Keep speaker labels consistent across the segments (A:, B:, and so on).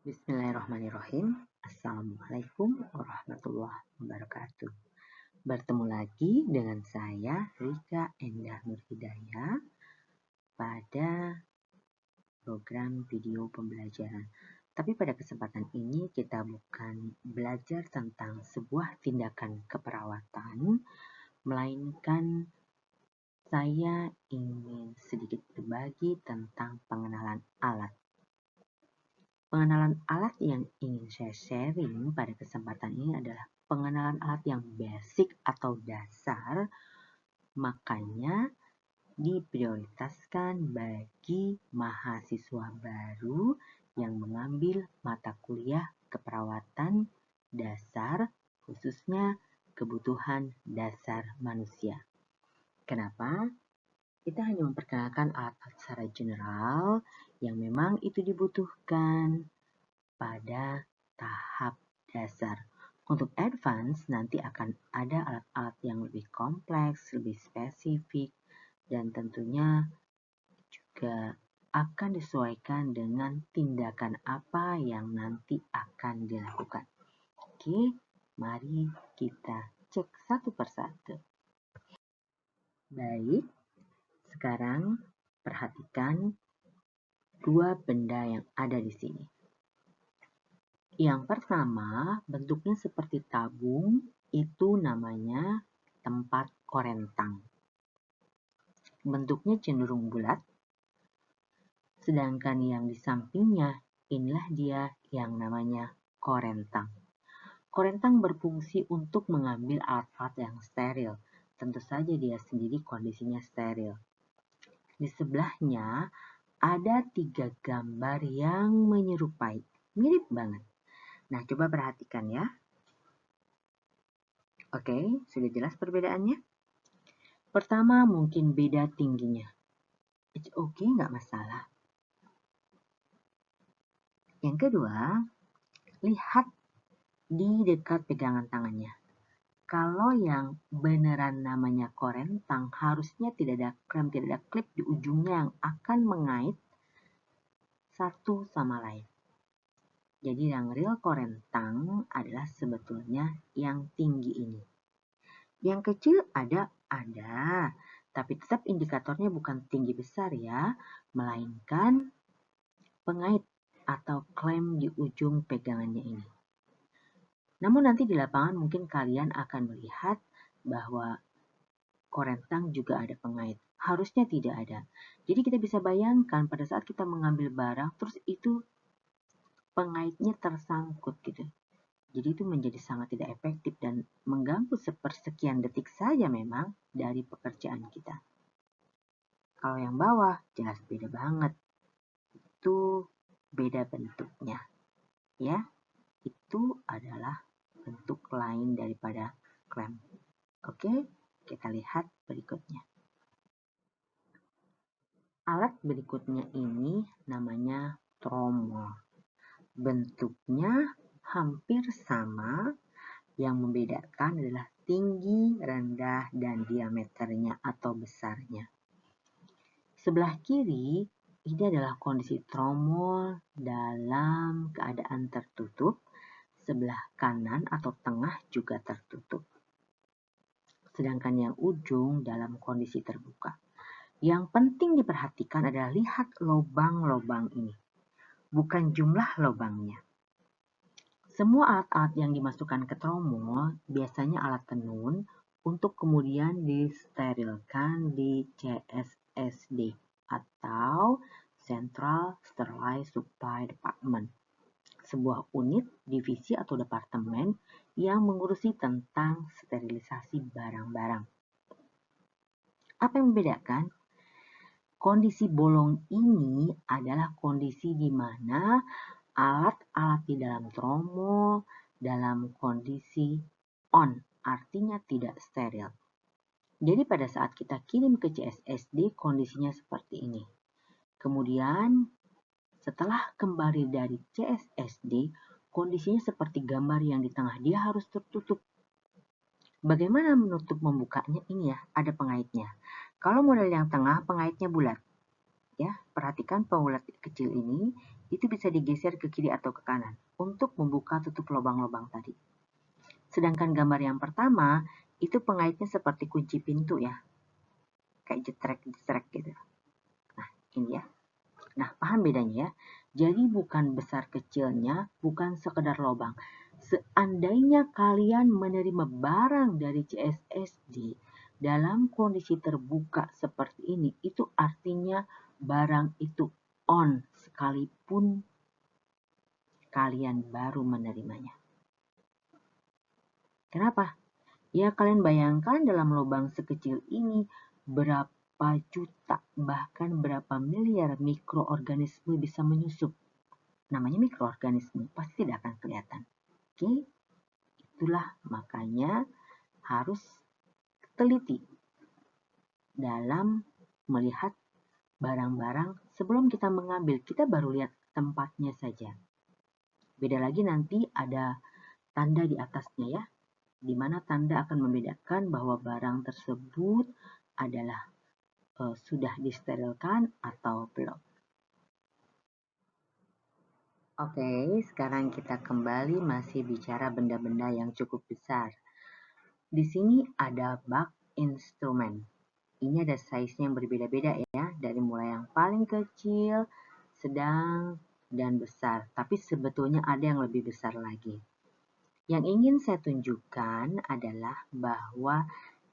A: Bismillahirrahmanirrahim. Assalamualaikum warahmatullahi wabarakatuh. Bertemu lagi dengan saya Rika Endah Nurhidayah pada program video pembelajaran. Tapi pada kesempatan ini kita bukan belajar tentang sebuah tindakan keperawatan, melainkan saya ingin sedikit berbagi tentang pengenalan alat. Pengenalan alat yang ingin saya sharing pada kesempatan ini adalah pengenalan alat yang basic atau dasar, makanya diprioritaskan bagi mahasiswa baru yang mengambil mata kuliah keperawatan dasar, khususnya kebutuhan dasar manusia. Kenapa? Kita hanya memperkenalkan alat-alat secara general yang memang itu dibutuhkan pada tahap dasar. Untuk advance nanti akan ada alat-alat yang lebih kompleks, lebih spesifik, dan tentunya juga akan disesuaikan dengan tindakan apa yang nanti akan dilakukan. Oke, mari kita cek satu persatu. Baik. Sekarang perhatikan dua benda yang ada di sini. Yang pertama, bentuknya seperti tabung, itu namanya tempat korentang. Bentuknya cenderung bulat, sedangkan yang di sampingnya inilah dia yang namanya korentang. Korentang berfungsi untuk mengambil alat-alat yang steril. Tentu saja dia sendiri kondisinya steril. Di sebelahnya ada 3 gambar yang menyerupai, mirip banget. Nah, coba perhatikan ya. Oke, sudah jelas perbedaannya? Pertama, mungkin beda tingginya. It's okay, nggak masalah. Yang kedua, lihat di dekat pegangan tangannya. Kalau yang beneran namanya korentang, harusnya tidak ada klem, tidak ada klip di ujungnya yang akan mengait satu sama lain. Jadi yang real korentang adalah sebetulnya yang tinggi ini. Yang kecil ada, tapi tetap indikatornya bukan tinggi besar ya, melainkan pengait atau klem di ujung pegangannya ini. Namun nanti di lapangan mungkin kalian akan melihat bahwa korentang juga ada pengait. Harusnya tidak ada. Jadi kita bisa bayangkan pada saat kita mengambil barang, terus itu pengaitnya tersangkut gitu. Jadi itu menjadi sangat tidak efektif dan mengganggu sepersekian detik saja memang dari pekerjaan kita. Kalau yang bawah jelas beda banget. Itu beda bentuknya. Ya, itu adalah bentuk lain daripada klem. Oke, kita lihat berikutnya. Alat berikutnya ini namanya tromol. Bentuknya hampir sama, yang membedakan adalah tinggi, rendah, dan diameternya atau besarnya. Sebelah kiri, ini adalah kondisi tromol dalam keadaan tertutup. Sebelah kanan atau tengah juga tertutup. Sedangkan yang ujung dalam kondisi terbuka. Yang penting diperhatikan adalah lihat lubang-lubang ini. Bukan jumlah lubangnya. Semua alat-alat yang dimasukkan ke tromol biasanya alat tenun untuk kemudian disterilkan di CSSD atau Central Sterilized Supply Department. Sebuah unit, divisi atau departemen yang mengurusi tentang sterilisasi barang-barang. Apa yang membedakan? Kondisi bolong ini adalah kondisi di mana alat-alat di dalam tromol dalam kondisi on, artinya tidak steril. Jadi pada saat kita kirim ke CSSD kondisinya seperti ini. Kemudian setelah kembali dari CSSD, kondisinya seperti gambar yang di tengah, dia harus tertutup. Bagaimana menutup membukanya? Ini ya, ada pengaitnya. Kalau model yang tengah, pengaitnya bulat. Ya, perhatikan pengulat kecil ini itu bisa digeser ke kiri atau ke kanan untuk membuka tutup lubang-lubang tadi. Sedangkan gambar yang pertama, itu pengaitnya seperti kunci pintu ya, kayak jetrek-jetrek gitu. Nah, ini ya. Nah, paham bedanya ya? Jadi bukan besar kecilnya, bukan sekedar lubang. Seandainya kalian menerima barang dari CSSD dalam kondisi terbuka seperti ini, itu artinya barang itu on sekalipun kalian baru menerimanya. Kenapa? Ya kalian bayangkan dalam lubang sekecil ini berapa juta bahkan berapa miliar mikroorganisme bisa menyusup. Namanya mikroorganisme, pasti tidak akan kelihatan. Oke, itulah makanya harus teliti dalam melihat barang-barang sebelum kita mengambil. Kita baru lihat tempatnya saja. Beda lagi nanti ada tanda di atasnya ya, di mana tanda akan membedakan bahwa barang tersebut adalah sudah disterilkan atau belum. Oke, sekarang kita kembali masih bicara benda-benda yang cukup besar. Di sini ada bak instrumen. Ini ada size-nya yang berbeda-beda ya, dari mulai yang paling kecil, sedang, dan besar. Tapi sebetulnya ada yang lebih besar lagi. Yang ingin saya tunjukkan adalah bahwa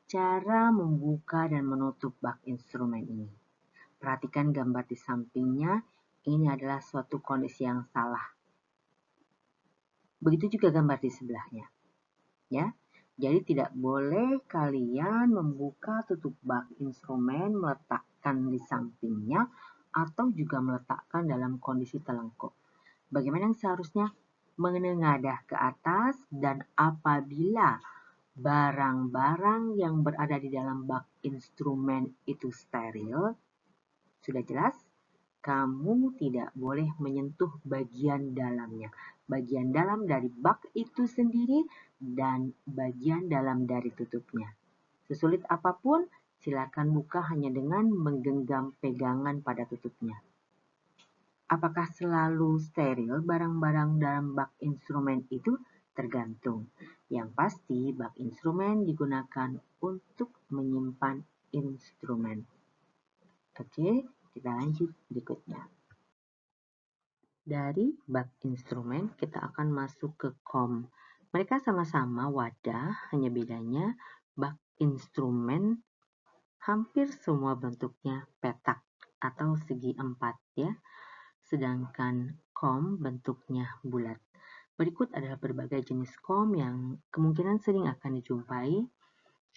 A: cara membuka dan menutup bak instrumen ini. Perhatikan gambar di sampingnya, ini adalah suatu kondisi yang salah. Begitu juga gambar di sebelahnya. Ya, jadi tidak boleh kalian membuka tutup bak instrumen, meletakkan di sampingnya, atau juga meletakkan dalam kondisi telengkup. Bagaimana yang seharusnya? Menengadah ke atas, dan apabila barang-barang yang berada di dalam bak instrumen itu steril, sudah jelas, kamu tidak boleh menyentuh bagian dalamnya. Bagian dalam dari bak itu sendiri dan bagian dalam dari tutupnya. Sesulit apapun, silakan buka hanya dengan menggenggam pegangan pada tutupnya. Apakah selalu steril barang-barang dalam bak instrumen itu? Tergantung. Yang pasti, bak instrumen digunakan untuk menyimpan instrumen. Oke, kita lanjut berikutnya. Dari bak instrumen, kita akan masuk ke kom. Mereka sama-sama wadah, hanya bedanya bak instrumen hampir semua bentuknya petak atau segi empat ya. Sedangkan kom bentuknya bulat. Berikut adalah berbagai jenis kom yang kemungkinan sering akan dijumpai.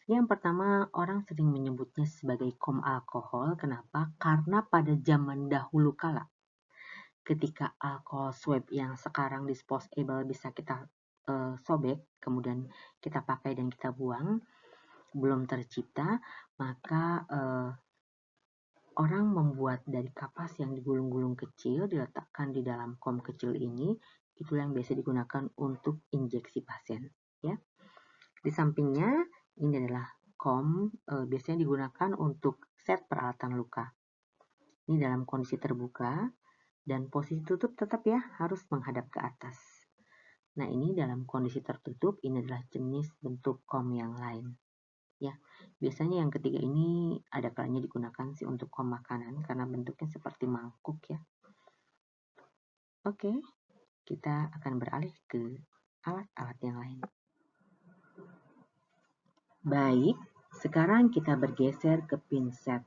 A: Yang pertama, orang sering menyebutnya sebagai kom alkohol. Kenapa? Karena pada zaman dahulu kala, ketika alkohol swab yang sekarang disposable bisa kita sobek, kemudian kita pakai dan kita buang, belum tercipta, maka orang membuat dari kapas yang digulung-gulung kecil, diletakkan di dalam kom kecil ini, itulah yang biasa digunakan untuk injeksi pasien. Ya. Di sampingnya, ini adalah kom, biasanya digunakan untuk set peralatan luka. Ini dalam kondisi terbuka, dan posisi tutup tetap ya harus menghadap ke atas. Nah ini dalam kondisi tertutup, ini adalah jenis bentuk kom yang lain. Ya, biasanya yang ketiga ini ada kalanya digunakan sih untuk kom makanan karena bentuknya seperti mangkuk ya. Oke, kita akan beralih ke alat-alat yang lain. Baik, sekarang kita bergeser ke pinset.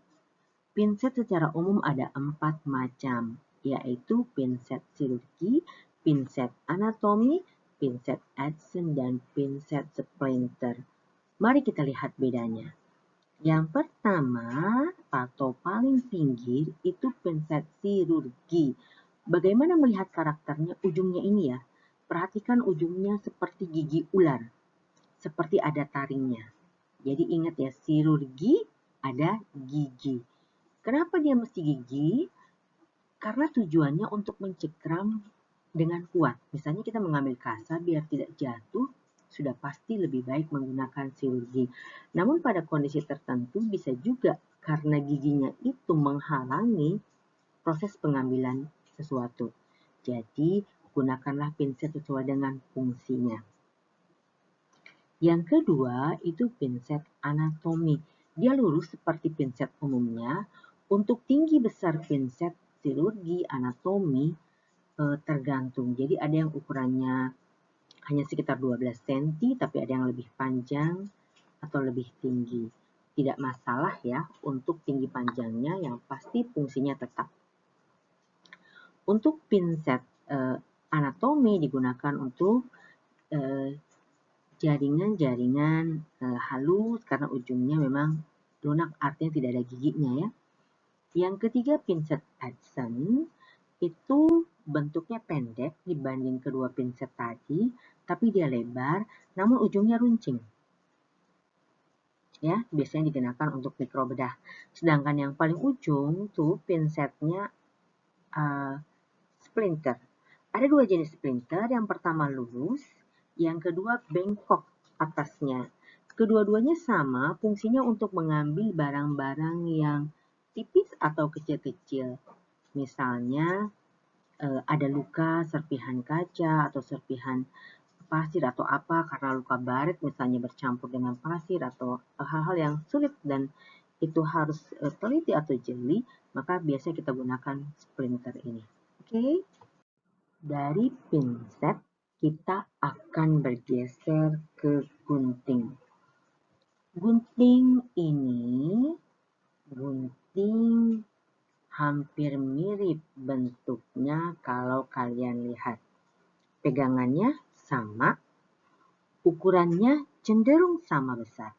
A: Pinset secara umum ada 4 macam, yaitu pinset chirurgi, pinset anatomi, pinset Edson, dan pinset splinter. Mari kita lihat bedanya. Yang pertama atau paling pinggir itu pinset chirurgi. Bagaimana melihat karakternya ujungnya ini ya? Perhatikan ujungnya seperti gigi ular, seperti ada taringnya. Jadi ingat ya, chirurgi ada gigi. Kenapa dia mesti gigi? Karena tujuannya untuk mencekram dengan kuat. Misalnya kita mengambil kasa biar tidak jatuh, sudah pasti lebih baik menggunakan chirurgi. Namun pada kondisi tertentu bisa juga karena giginya itu menghalangi proses pengambilan sesuatu. Jadi, gunakanlah pinset sesuai dengan fungsinya. Yang kedua, itu pinset anatomi. Dia lurus seperti pinset umumnya. Untuk tinggi besar pinset chirurgi anatomi tergantung. Jadi ada yang ukurannya hanya sekitar 12 cm, tapi ada yang lebih panjang atau lebih tinggi. Tidak masalah ya untuk tinggi panjangnya, yang pasti fungsinya tetap. Untuk pinset anatomi digunakan untuk jaringan-jaringan halus karena ujungnya memang lunak, artinya tidak ada giginya ya. Yang ketiga, pinset Edson itu bentuknya pendek dibanding kedua pinset tadi, tapi dia lebar, namun ujungnya runcing. Ya, biasanya digunakan untuk mikrobedah. Sedangkan yang paling ujung tuh pinsetnya splinter. Ada dua jenis splinter, yang pertama lurus, yang kedua bengkok atasnya. Kedua-duanya sama, fungsinya untuk mengambil barang-barang yang tipis atau kecil-kecil. Misalnya ada luka serpihan kaca atau serpihan pasir atau apa karena luka baret misalnya bercampur dengan pasir atau hal-hal yang sulit dan itu harus teliti atau jeli, maka biasanya kita gunakan splinter ini. Oke. Dari pinset kita akan bergeser ke gunting. Gunting ini hampir mirip bentuknya kalau kalian lihat. Pegangannya sama, ukurannya cenderung sama besar.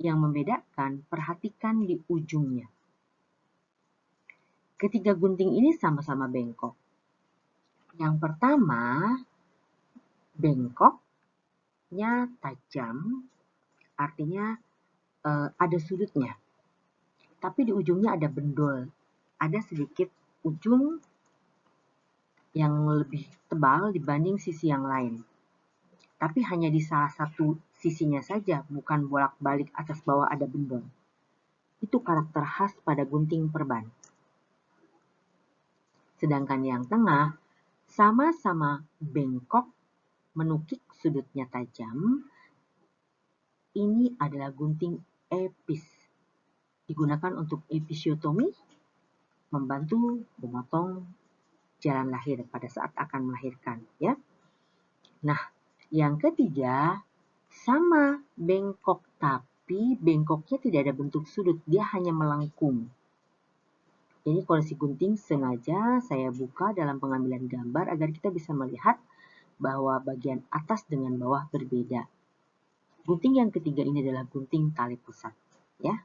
A: Yang membedakan, perhatikan di ujungnya. Ketiga gunting ini sama-sama bengkok. Yang pertama, bengkoknya tajam, artinya ada sudutnya. Tapi di ujungnya ada bendol, ada sedikit ujung yang lebih tebal dibanding sisi yang lain. Tapi hanya di salah satu sisinya saja, bukan bolak-balik atas bawah ada bendol. Itu karakter khas pada gunting perban. Sedangkan yang tengah sama-sama bengkok, menukik sudutnya tajam. Ini adalah gunting epis. Digunakan untuk episiotomi, membantu memotong jalan lahir pada saat akan melahirkan, ya. Nah, yang ketiga sama bengkok, tapi bengkoknya tidak ada bentuk sudut, dia hanya melengkung. Jadi koleksi gunting sengaja saya buka dalam pengambilan gambar agar kita bisa melihat bahwa bagian atas dengan bawah berbeda. Gunting yang ketiga ini adalah gunting tali pusat, ya.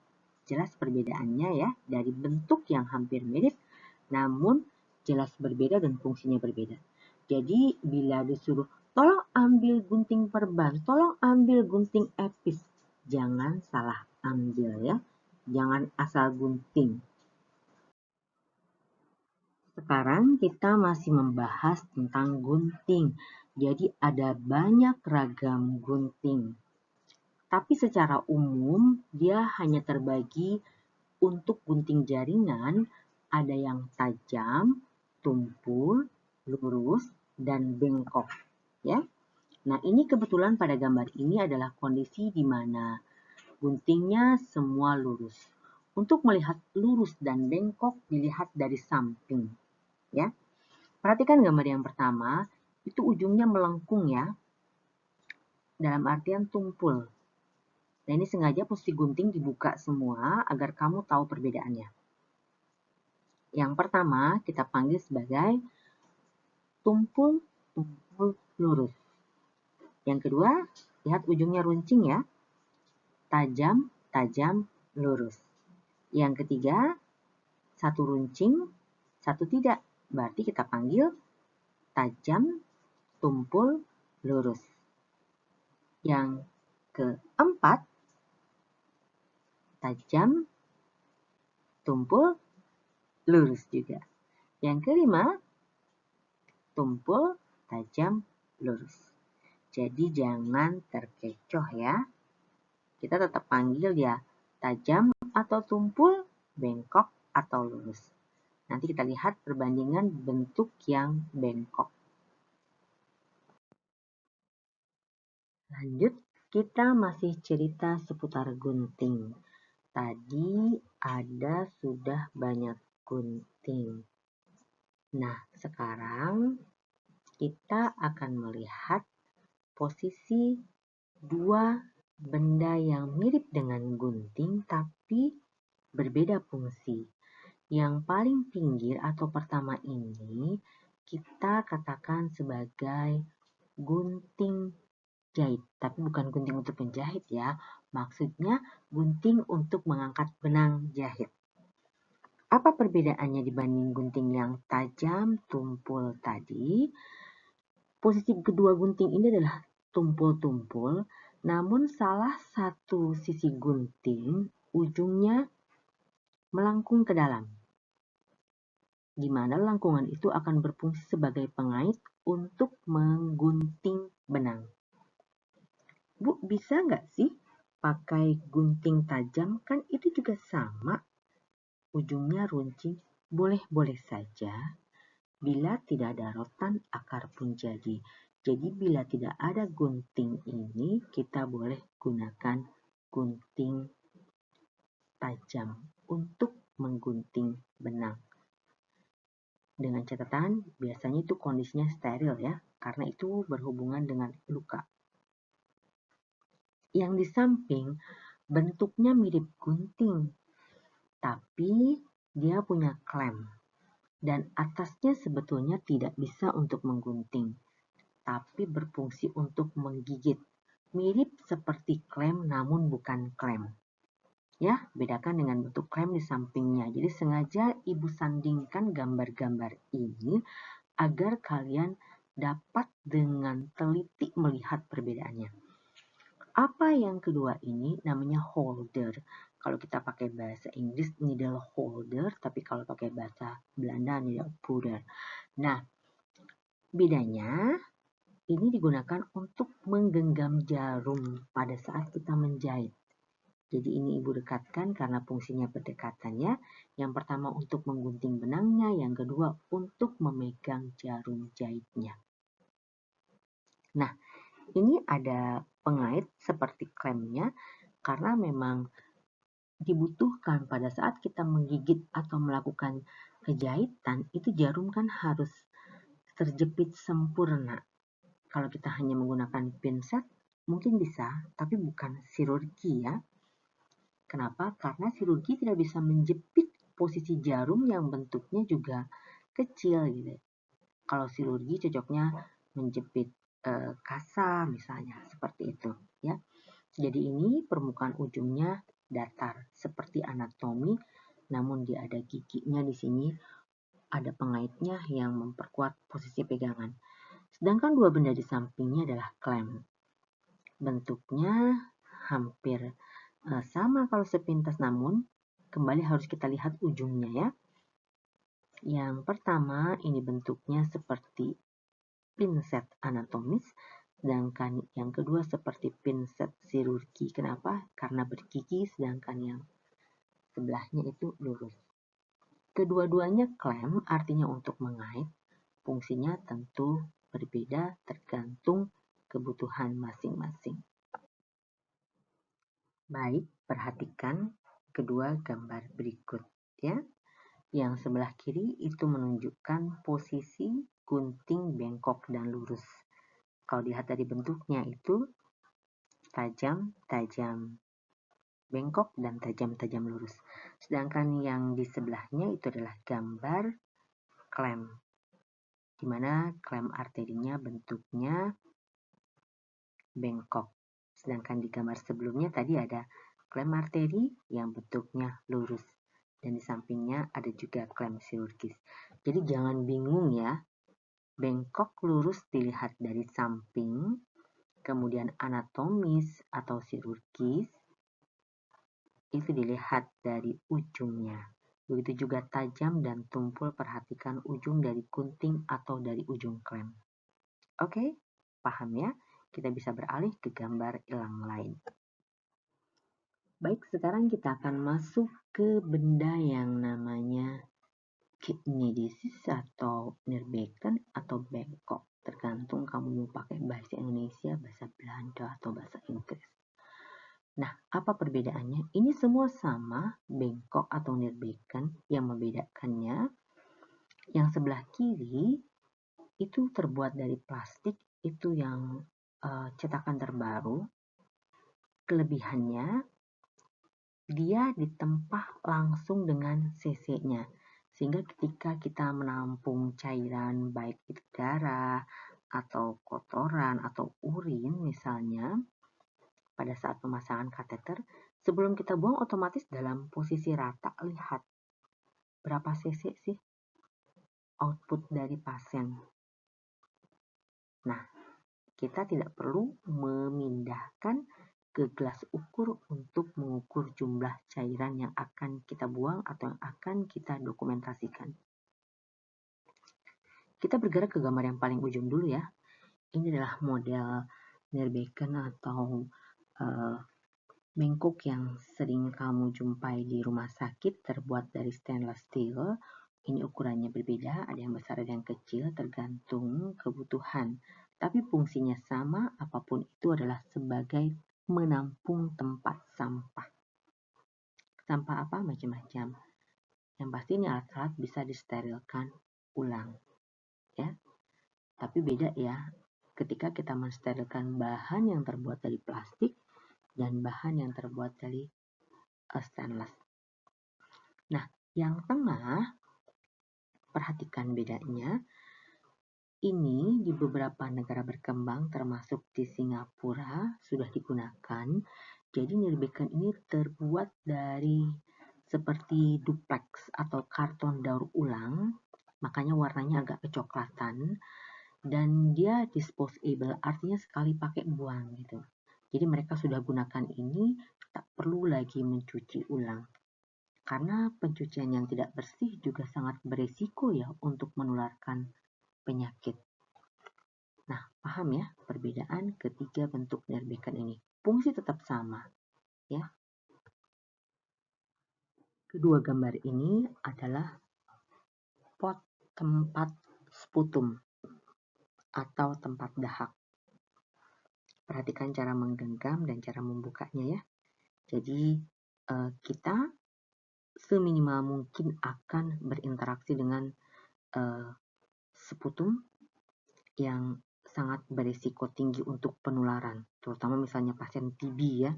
A: Jelas perbedaannya ya, dari bentuk yang hampir mirip, namun jelas berbeda dan fungsinya berbeda. Jadi bila disuruh, tolong ambil gunting perban, tolong ambil gunting epis, jangan salah ambil ya, jangan asal gunting. Sekarang kita masih membahas tentang gunting. Jadi ada banyak ragam gunting. Tapi secara umum dia hanya terbagi untuk gunting jaringan, ada yang tajam, tumpul, lurus, dan bengkok. Ya. Nah, ini kebetulan pada gambar ini adalah kondisi di mana guntingnya semua lurus. Untuk melihat lurus dan bengkok dilihat dari samping. Ya. Perhatikan gambar yang pertama, itu ujungnya melengkung ya, dalam artian tumpul. Nah, ini sengaja posisi gunting dibuka semua agar kamu tahu perbedaannya. Yang pertama kita panggil sebagai tumpul lurus. Yang kedua, lihat ujungnya runcing ya, tajam, lurus. Yang ketiga, satu runcing, satu tidak. Berarti kita panggil tajam, tumpul, lurus. Yang keempat, tajam, tumpul, lurus juga. Yang kelima, tumpul, tajam, lurus. Jadi jangan terkecoh ya. Kita tetap panggil ya tajam atau tumpul, bengkok atau lurus. Nanti kita lihat perbandingan bentuk yang bengkok. Lanjut, kita masih cerita seputar gunting. Tadi ada sudah banyak gunting. Nah, sekarang kita akan melihat posisi dua benda yang mirip dengan gunting tapi berbeda fungsi. Yang paling pinggir atau pertama ini kita katakan sebagai gunting jahit, tapi bukan gunting untuk menjahit ya. Maksudnya gunting untuk mengangkat benang jahit. Apa perbedaannya dibanding gunting yang tajam tumpul tadi? Posisi kedua gunting ini adalah tumpul-tumpul, namun salah satu sisi gunting ujungnya melengkung ke dalam, di mana lengkungan itu akan berfungsi sebagai pengait untuk menggunting benang. Bu, bisa nggak sih pakai gunting tajam? Kan itu juga sama, ujungnya runcing. Boleh-boleh saja, bila tidak ada rotan akar pun jadi. Jadi bila tidak ada gunting ini, kita boleh gunakan gunting tajam untuk menggunting benang. Dengan catatan, biasanya itu kondisinya steril ya, karena itu berhubungan dengan luka. Yang di samping bentuknya mirip gunting, tapi dia punya klem. Dan atasnya sebetulnya tidak bisa untuk menggunting, tapi berfungsi untuk menggigit. Mirip seperti klem namun bukan klem. Ya, bedakan dengan bentuk klem di sampingnya. Jadi sengaja Ibu sandingkan gambar-gambar ini agar kalian dapat dengan teliti melihat perbedaannya. Apa yang kedua ini namanya holder. Kalau kita pakai bahasa Inggris needle holder, tapi kalau pakai bahasa Belanda needle puller. Nah, bedanya ini digunakan untuk menggenggam jarum pada saat kita menjahit. Jadi ini Ibu dekatkan karena fungsinya berdekatan ya. Yang pertama untuk menggunting benangnya, yang kedua untuk memegang jarum jahitnya. Nah, ini ada pengait seperti klemnya karena memang dibutuhkan pada saat kita menggigit atau melakukan kejahitan, itu jarum kan harus terjepit sempurna. Kalau kita hanya menggunakan pinset, mungkin bisa, tapi bukan chirurgi ya. Kenapa? Karena chirurgi tidak bisa menjepit posisi jarum yang bentuknya juga kecil gitu. Kalau chirurgi cocoknya menjepit kasa misalnya seperti itu ya. Jadi ini permukaan ujungnya datar seperti anatomi, namun dia ada giginya di sini, ada pengaitnya yang memperkuat posisi pegangan. Sedangkan dua benda di sampingnya adalah klem. Bentuknya hampir sama kalau sepintas, namun kembali harus kita lihat ujungnya ya. Yang pertama ini bentuknya seperti pinset anatomis, sedangkan yang kedua seperti pinset chirurgi. Kenapa? Karena bergigi, sedangkan yang sebelahnya itu lurus. Kedua-duanya klem artinya untuk mengait, fungsinya tentu berbeda tergantung kebutuhan masing-masing. Baik, perhatikan kedua gambar berikut ya. Yang sebelah kiri itu menunjukkan posisi gunting bengkok dan lurus. Kalau dilihat dari bentuknya itu tajam-tajam bengkok dan tajam-tajam lurus. Sedangkan yang di sebelahnya itu adalah gambar klem, di mana klem arterinya bentuknya bengkok. Sedangkan di gambar sebelumnya tadi ada klem arteri yang bentuknya lurus. Dan di sampingnya ada juga klem chirurgis. Jadi jangan bingung ya. Bengkok lurus dilihat dari samping, kemudian anatomis atau chirurgis itu dilihat dari ujungnya. Begitu juga tajam dan tumpul, perhatikan ujung dari gunting atau dari ujung klem. Oke, paham ya? Kita bisa beralih ke gambar yang lain. Baik, sekarang kita akan masuk ke benda yang namanya kidney disease atau Nierbecken atau bengkok, tergantung kamu mau pakai bahasa Indonesia, bahasa Belanda, atau bahasa Inggris. Nah, apa perbedaannya? Ini semua sama, bengkok atau Nierbecken. Yang membedakannya, yang sebelah kiri itu terbuat dari plastik, itu yang cetakan terbaru. Kelebihannya, dia ditempah langsung dengan cc-nya. Sehingga ketika kita menampung cairan, baik itu darah, atau kotoran, atau urin misalnya, pada saat pemasangan kateter, sebelum kita buang otomatis dalam posisi rata. Lihat berapa cc sih output dari pasien. Nah, kita tidak perlu memindahkan ke gelas ukur untuk mengukur jumlah cairan yang akan kita buang atau yang akan kita dokumentasikan. Kita bergerak ke gambar yang paling ujung dulu ya. Ini adalah model Nierbecken atau bengkok yang sering kamu jumpai di rumah sakit, terbuat dari stainless steel. Ini ukurannya berbeda, ada yang besar, ada yang kecil, tergantung kebutuhan. Tapi fungsinya sama, apapun itu adalah sebagai menampung tempat sampah. Sampah apa? Macam-macam. Yang pasti ini alat-alat bisa disterilkan ulang. Ya. Tapi beda ya, ketika kita mensterilkan bahan yang terbuat dari plastik dan bahan yang terbuat dari stainless. Nah, yang tengah, perhatikan bedanya. Ini di beberapa negara berkembang termasuk di Singapura sudah digunakan. Jadi Nierbecken ini terbuat dari seperti duplex atau karton daur ulang, makanya warnanya agak kecoklatan, dan dia disposable, artinya sekali pakai buang gitu. Jadi mereka sudah gunakan ini, tak perlu lagi mencuci ulang. Karena pencucian yang tidak bersih juga sangat beresiko ya untuk menularkan penyakit. Nah, paham ya perbedaan ketiga bentuk Nierbecken ini. Fungsi tetap sama, ya. Kedua gambar ini adalah pot tempat sputum atau tempat dahak. Perhatikan cara menggenggam dan cara membukanya ya. Jadi kita seminimal mungkin akan berinteraksi dengan sputum yang sangat berisiko tinggi untuk penularan, terutama misalnya pasien TB ya.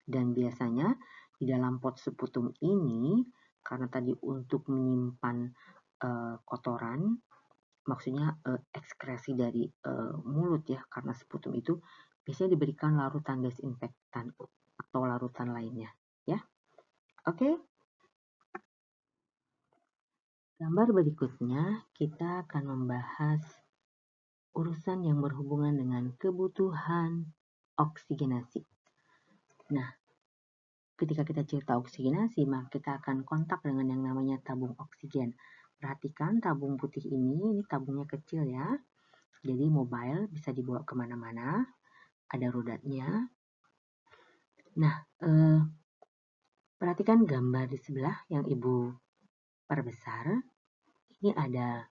A: Dan biasanya di dalam pot sputum ini, karena tadi untuk menyimpan kotoran, maksudnya ekskresi dari mulut ya, karena sputum itu biasanya diberikan larutan desinfektan atau larutan lainnya ya. Oke. Gambar berikutnya kita akan membahas urusan yang berhubungan dengan kebutuhan oksigenasi. Nah, ketika kita cerita oksigenasi, maka kita akan kontak dengan yang namanya tabung oksigen. Perhatikan tabung putih ini tabungnya kecil ya. Jadi mobile, bisa dibawa kemana-mana. Ada rodanya. Nah, perhatikan gambar di sebelah yang Ibu perbesar. Ini ada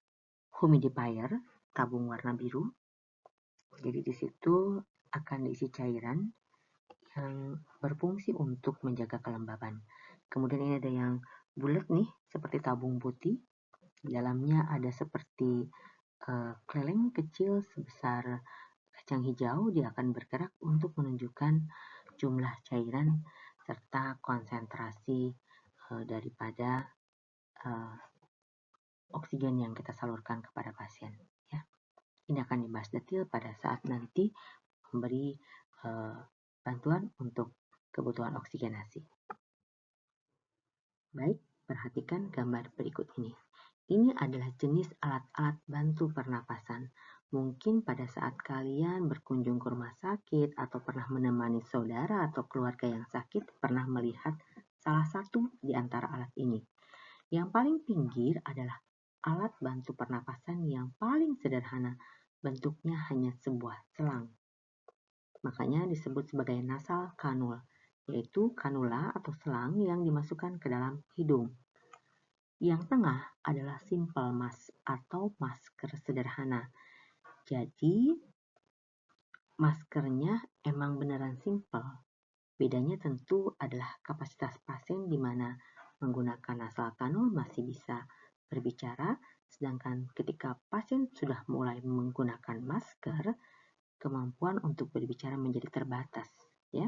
A: humidifier, tabung warna biru. Jadi di situ akan diisi cairan yang berfungsi untuk menjaga kelembaban. Kemudian ini ada yang bulat nih, seperti tabung putih. Di dalamnya ada seperti keleleng kecil sebesar kacang hijau. Dia akan bergerak untuk menunjukkan jumlah cairan serta konsentrasi daripada oksigen yang kita salurkan kepada pasien. Ya. Ini akan dibahas detail pada saat nanti memberi bantuan untuk kebutuhan oksigenasi. Baik, perhatikan gambar berikut ini. Ini adalah jenis alat-alat bantu pernapasan. Mungkin pada saat kalian berkunjung ke rumah sakit atau pernah menemani saudara atau keluarga yang sakit, pernah melihat salah satu di antara alat ini. Yang paling pinggir adalah alat bantu pernapasan yang paling sederhana. Bentuknya hanya sebuah selang. Makanya disebut sebagai nasal kanul, yaitu kanula atau selang yang dimasukkan ke dalam hidung. Yang tengah adalah simple mask atau masker sederhana. Jadi maskernya emang beneran simple. Bedanya tentu adalah kapasitas pasien di mana menggunakan nasal kanul masih bisa berbicara, sedangkan ketika pasien sudah mulai menggunakan masker, kemampuan untuk berbicara menjadi terbatas, ya.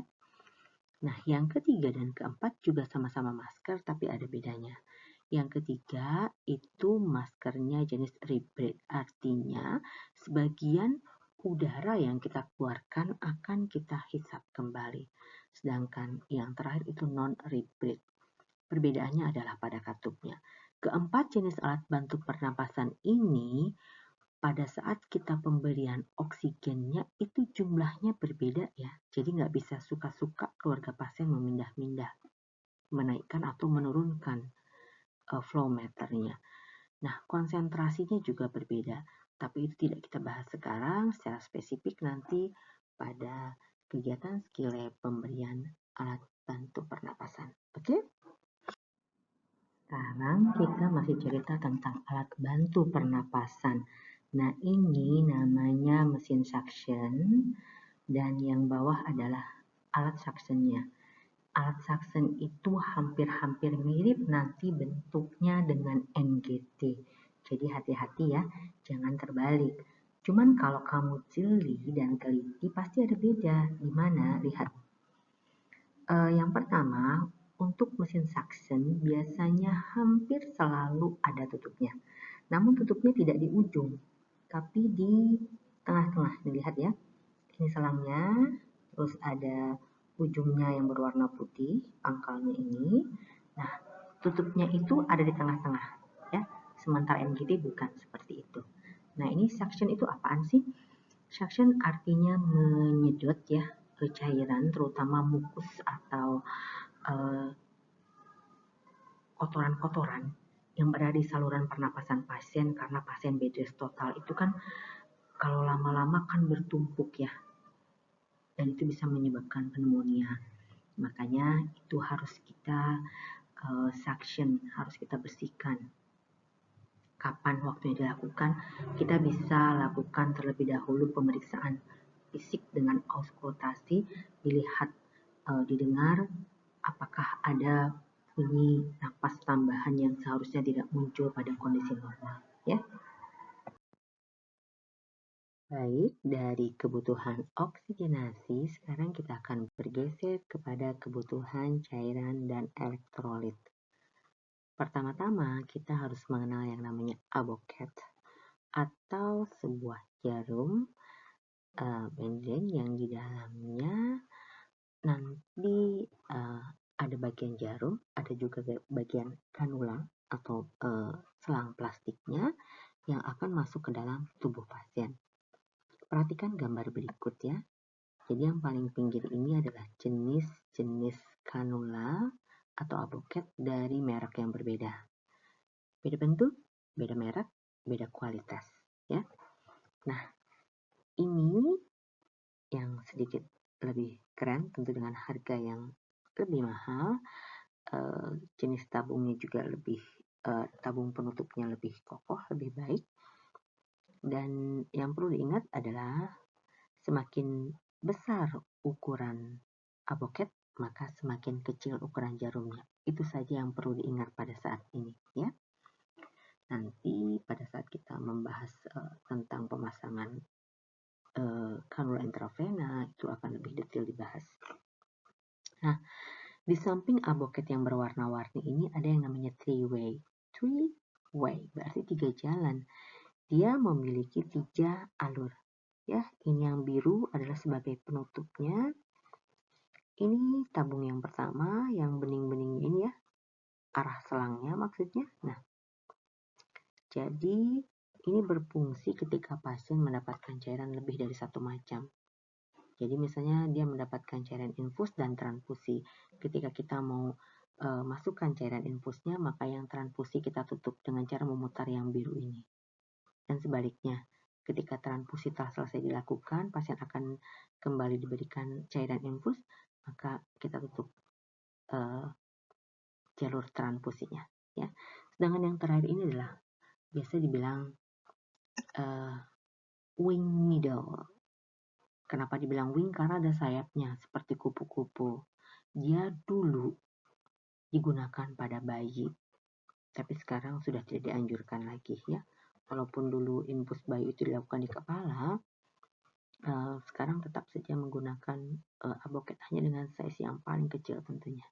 A: Nah, yang ketiga dan keempat juga sama-sama masker tapi ada bedanya. Yang ketiga itu maskernya jenis rebreathe, artinya sebagian udara yang kita keluarkan akan kita hisap kembali. Sedangkan yang terakhir itu non-rebreathe. Perbedaannya adalah pada katupnya. Keempat jenis alat bantu pernapasan ini pada saat kita pemberian oksigennya itu jumlahnya berbeda ya. Jadi nggak bisa suka-suka keluarga pasien memindah-mindah, menaikkan atau menurunkan flow meternya. Nah, konsentrasinya juga berbeda, tapi itu tidak kita bahas sekarang secara spesifik nanti pada kegiatan skillab pemberian alat bantu pernapasan. Oke? Sekarang kita masih cerita tentang alat bantu pernapasan. Nah, ini namanya mesin suction dan yang bawah adalah alat suctionnya. Alat suction itu hampir-hampir mirip nanti bentuknya dengan NGT. Jadi hati-hati ya, jangan terbalik. Cuman kalau kamu jeli dan teliti pasti ada beda. Gimana? Lihat. Yang pertama, untuk mesin suction biasanya hampir selalu ada tutupnya. Namun tutupnya tidak di ujung, tapi di tengah-tengah. Dilihat ya, ini selangnya, terus ada ujungnya yang berwarna putih, pangkalnya ini. Nah, tutupnya itu ada di tengah-tengah, ya. Sementara NGT bukan seperti itu. Nah, ini suction itu apaan sih? Suction artinya menyedot ya cairan, terutama mukus atau kotoran-kotoran yang berada di saluran pernapasan pasien karena pasien bed rest total itu kan kalau lama-lama kan bertumpuk ya, dan itu bisa menyebabkan pneumonia. Makanya itu harus kita suction, harus kita bersihkan. Kapan waktunya dilakukan? Kita bisa lakukan terlebih dahulu pemeriksaan fisik dengan auskultasi, dilihat, didengar apakah ada bunyi napas tambahan yang seharusnya tidak muncul pada kondisi normal, ya. Baik, dari kebutuhan oksigenasi, sekarang kita akan bergeser kepada kebutuhan cairan dan elektrolit. Pertama-tama, kita harus mengenal yang namanya avocat atau sebuah jarum benden yang di dalamnya nanti ada bagian jarum, ada juga bagian kanula atau selang plastiknya yang akan masuk ke dalam tubuh pasien. Perhatikan gambar berikut ya. Jadi yang paling pinggir ini adalah jenis-jenis kanula atau avocat dari merek yang berbeda. Beda bentuk, beda merek, beda kualitas ya. Nah, ini yang sedikit lebih keren tentu dengan harga yang lebih mahal. Jenis tabungnya juga lebih tabung penutupnya lebih kokoh, lebih baik. Dan yang perlu diingat adalah semakin besar ukuran avocat, maka semakin kecil ukuran jarumnya. Itu saja yang perlu diingat pada saat ini, ya. Nanti pada saat kita membahas tentang pemasangan kanula intravena itu akan lebih detail dibahas. Nah, di samping avocat yang berwarna-warni ini ada yang namanya three-way. Three-way berarti 3 jalan. Dia memiliki 3 alur. Ya, ini yang biru adalah sebagai penutupnya. Ini tabung yang pertama, yang bening-beningnya ini ya, arah selangnya maksudnya. Nah, jadi ini berfungsi ketika pasien mendapatkan cairan lebih dari 1 macam. Jadi misalnya dia mendapatkan cairan infus dan transfusi. Ketika kita mau masukkan cairan infusnya, maka yang transfusi kita tutup dengan cara memutar yang biru ini. Dan sebaliknya, ketika transfusi telah selesai dilakukan, pasien akan kembali diberikan cairan infus, maka kita tutup jalur transfusinya. Ya. Sedangkan yang terakhir ini adalah biasa dibilang wing needle. Kenapa dibilang wing? Karena ada sayapnya seperti kupu-kupu. Dia dulu digunakan pada bayi, tapi sekarang sudah tidak dianjurkan lagi ya. Walaupun dulu infus bayi itu dilakukan di kepala, sekarang tetap saja menggunakan aboket hanya dengan size yang paling kecil tentunya.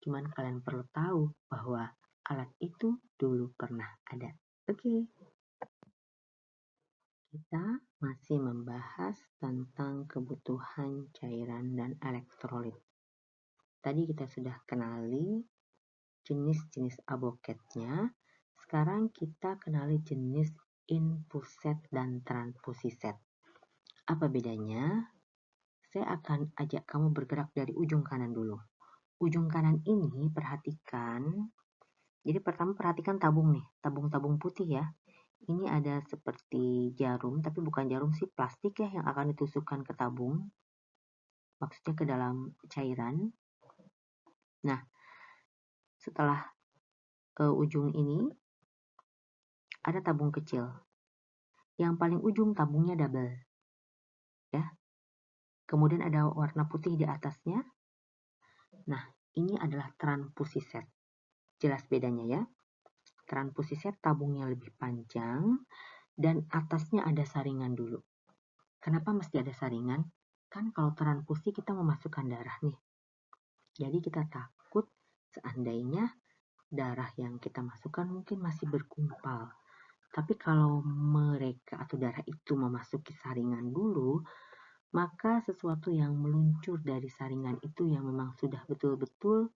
A: Cuman kalian perlu tahu bahwa alat itu dulu pernah ada. Oke. Kita masih membahas tentang kebutuhan cairan dan elektrolit. Tadi kita sudah kenali jenis-jenis aboketnya. Sekarang kita kenali jenis infuset dan transfusiset. Apa bedanya? Saya akan ajak kamu bergerak dari ujung kanan dulu. Ujung kanan ini perhatikan. Jadi pertama perhatikan tabung nih, tabung-tabung putih ya. Ini ada seperti jarum, tapi bukan jarum sih, plastik ya yang akan ditusukkan ke tabung. Maksudnya ke dalam cairan. Nah, setelah ujung ini ada tabung kecil. Yang paling ujung tabungnya double. Ya. Kemudian ada warna putih di atasnya. Nah, ini adalah transfusiset. Jelas bedanya ya. Transfusiset tabungnya lebih panjang dan atasnya ada saringan dulu. Kenapa mesti ada saringan? Kan kalau transfusi kita memasukkan darah nih. Jadi kita takut seandainya darah yang kita masukkan mungkin masih bergumpal. Tapi kalau mereka atau darah itu memasuki saringan dulu, maka sesuatu yang meluncur dari saringan itu yang memang sudah betul-betul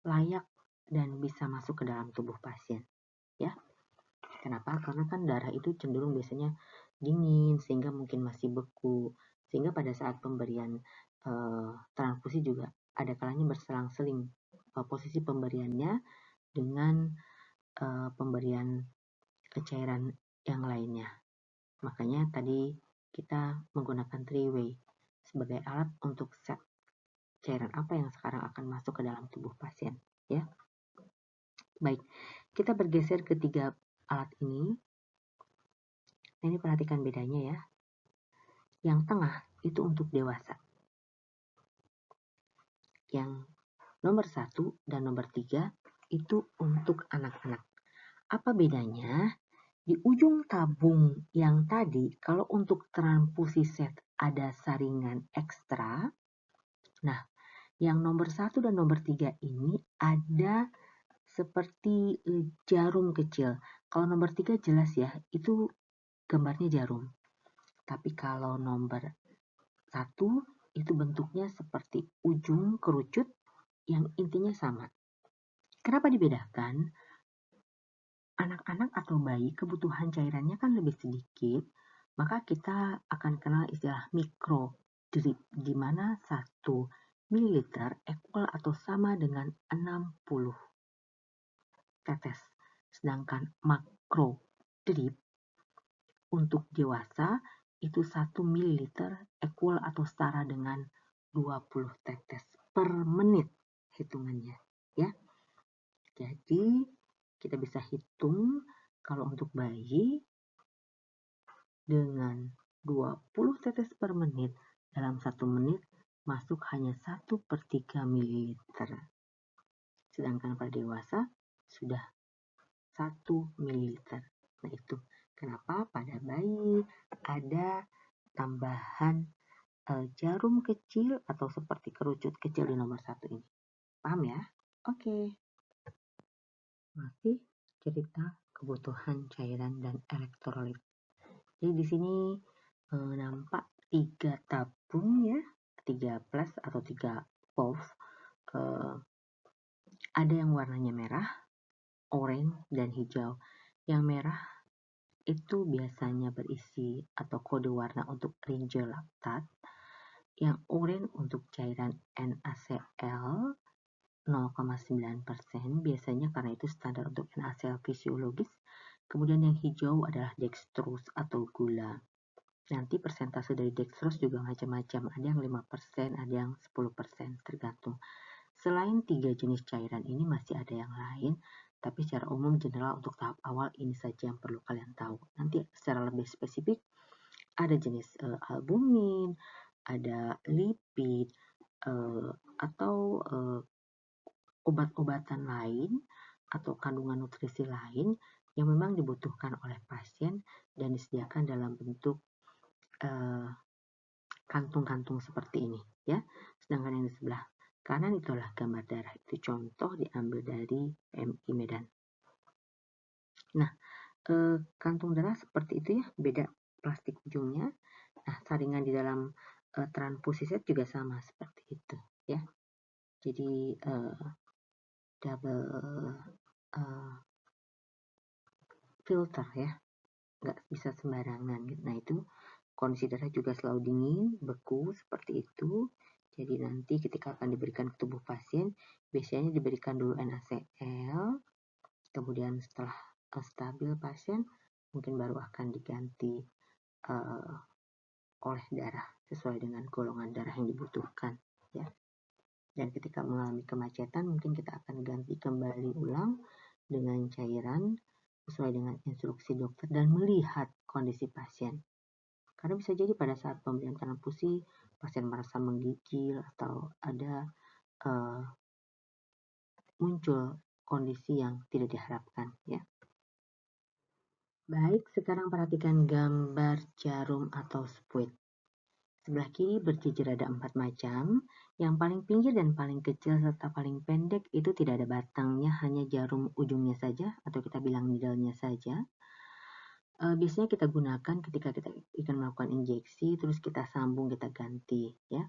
A: layak dan bisa masuk ke dalam tubuh pasien. Ya. Kenapa? Karena kan darah itu cenderung biasanya dingin sehingga mungkin masih beku. Sehingga pada saat pemberian transfusi juga ada kalanya berselang-seling posisi pemberiannya dengan pemberian cairan yang lainnya. Makanya tadi kita menggunakan three-way sebagai alat untuk set cairan apa yang sekarang akan masuk ke dalam tubuh pasien. Ya. Baik, kita bergeser ke 3 alat ini. Ini perhatikan bedanya ya. Yang tengah itu untuk dewasa. Yang nomor 1 dan nomor 3 itu untuk anak-anak. Apa bedanya? Di ujung tabung yang tadi, kalau untuk transfusi set ada saringan ekstra. Nah, yang nomor 1 dan nomor 3 ini ada seperti jarum kecil. Kalau nomor 3 jelas ya, itu gambarnya jarum. Tapi kalau nomor 1 itu bentuknya seperti ujung kerucut yang intinya sama. Kenapa dibedakan? Anak-anak atau bayi kebutuhan cairannya kan lebih sedikit, maka kita akan kenal istilah mikro drip, di mana 1 ml equal atau sama dengan 60 tetes. Sedangkan makro drip untuk dewasa itu 1 ml equal atau setara dengan 20 tetes per menit hitungannya ya. Jadi kita bisa hitung kalau untuk bayi dengan 20 tetes per menit dalam 1 menit masuk hanya 1/3 ml. Sedangkan pada dewasa sudah 1 ml. Nah itu kenapa pada bayi ada tambahan jarum kecil atau seperti kerucut kecil di nomor 1 ini. Paham ya? Oke. Masih cerita kebutuhan cairan dan elektrolit. Jadi di sini nampak 3 tabung ya, 3 plus atau 3 valve. Ada yang warnanya merah, oranye, dan hijau. Yang merah itu biasanya berisi atau kode warna untuk Ranger laktat. Yang oranye untuk cairan NaCl 0,9%, biasanya karena itu standar untuk NaCl fisiologis. Kemudian yang hijau adalah dextrose atau gula. Nanti persentase dari dextrose juga macam-macam, ada yang 5%, ada yang 10%, tergantung. Selain 3 jenis cairan ini masih ada yang lain, Tapi secara umum general untuk tahap awal ini saja yang perlu kalian tahu. Nanti secara lebih spesifik ada jenis albumin, ada lipid, atau obat-obatan lain atau kandungan nutrisi lain yang memang dibutuhkan oleh pasien dan disediakan dalam bentuk kantung-kantung seperti ini ya. Sedangkan yang di sebelah kanan itulah gambar darah. Itu contoh diambil dari PMI Medan. Nah, kantung darah seperti itu ya, beda plastik ujungnya. Nah, saringan di dalam transfusi set juga sama seperti itu ya. Jadi double filter ya, nggak bisa sembarangan. Nah, itu kondisi darah juga selalu dingin, beku seperti itu. Jadi nanti ketika akan diberikan ke tubuh pasien, biasanya diberikan dulu NaCl, kemudian setelah stabil pasien, mungkin baru akan diganti oleh darah sesuai dengan golongan darah yang dibutuhkan. Ya. Dan ketika mengalami kemacetan, mungkin kita akan ganti kembali ulang dengan cairan sesuai dengan instruksi dokter dan melihat kondisi pasien. Karena bisa jadi pada saat pemberian transfusi, pasien merasa menggigil atau ada muncul kondisi yang tidak diharapkan. Ya. Baik, sekarang perhatikan gambar jarum atau spuit. Sebelah kiri berjejer ada 4 macam. Yang paling pinggir dan paling kecil serta paling pendek itu tidak ada batangnya, hanya jarum ujungnya saja atau kita bilang needle-nya saja. Biasanya kita gunakan ketika kita akan melakukan injeksi, terus kita sambung, kita ganti ya.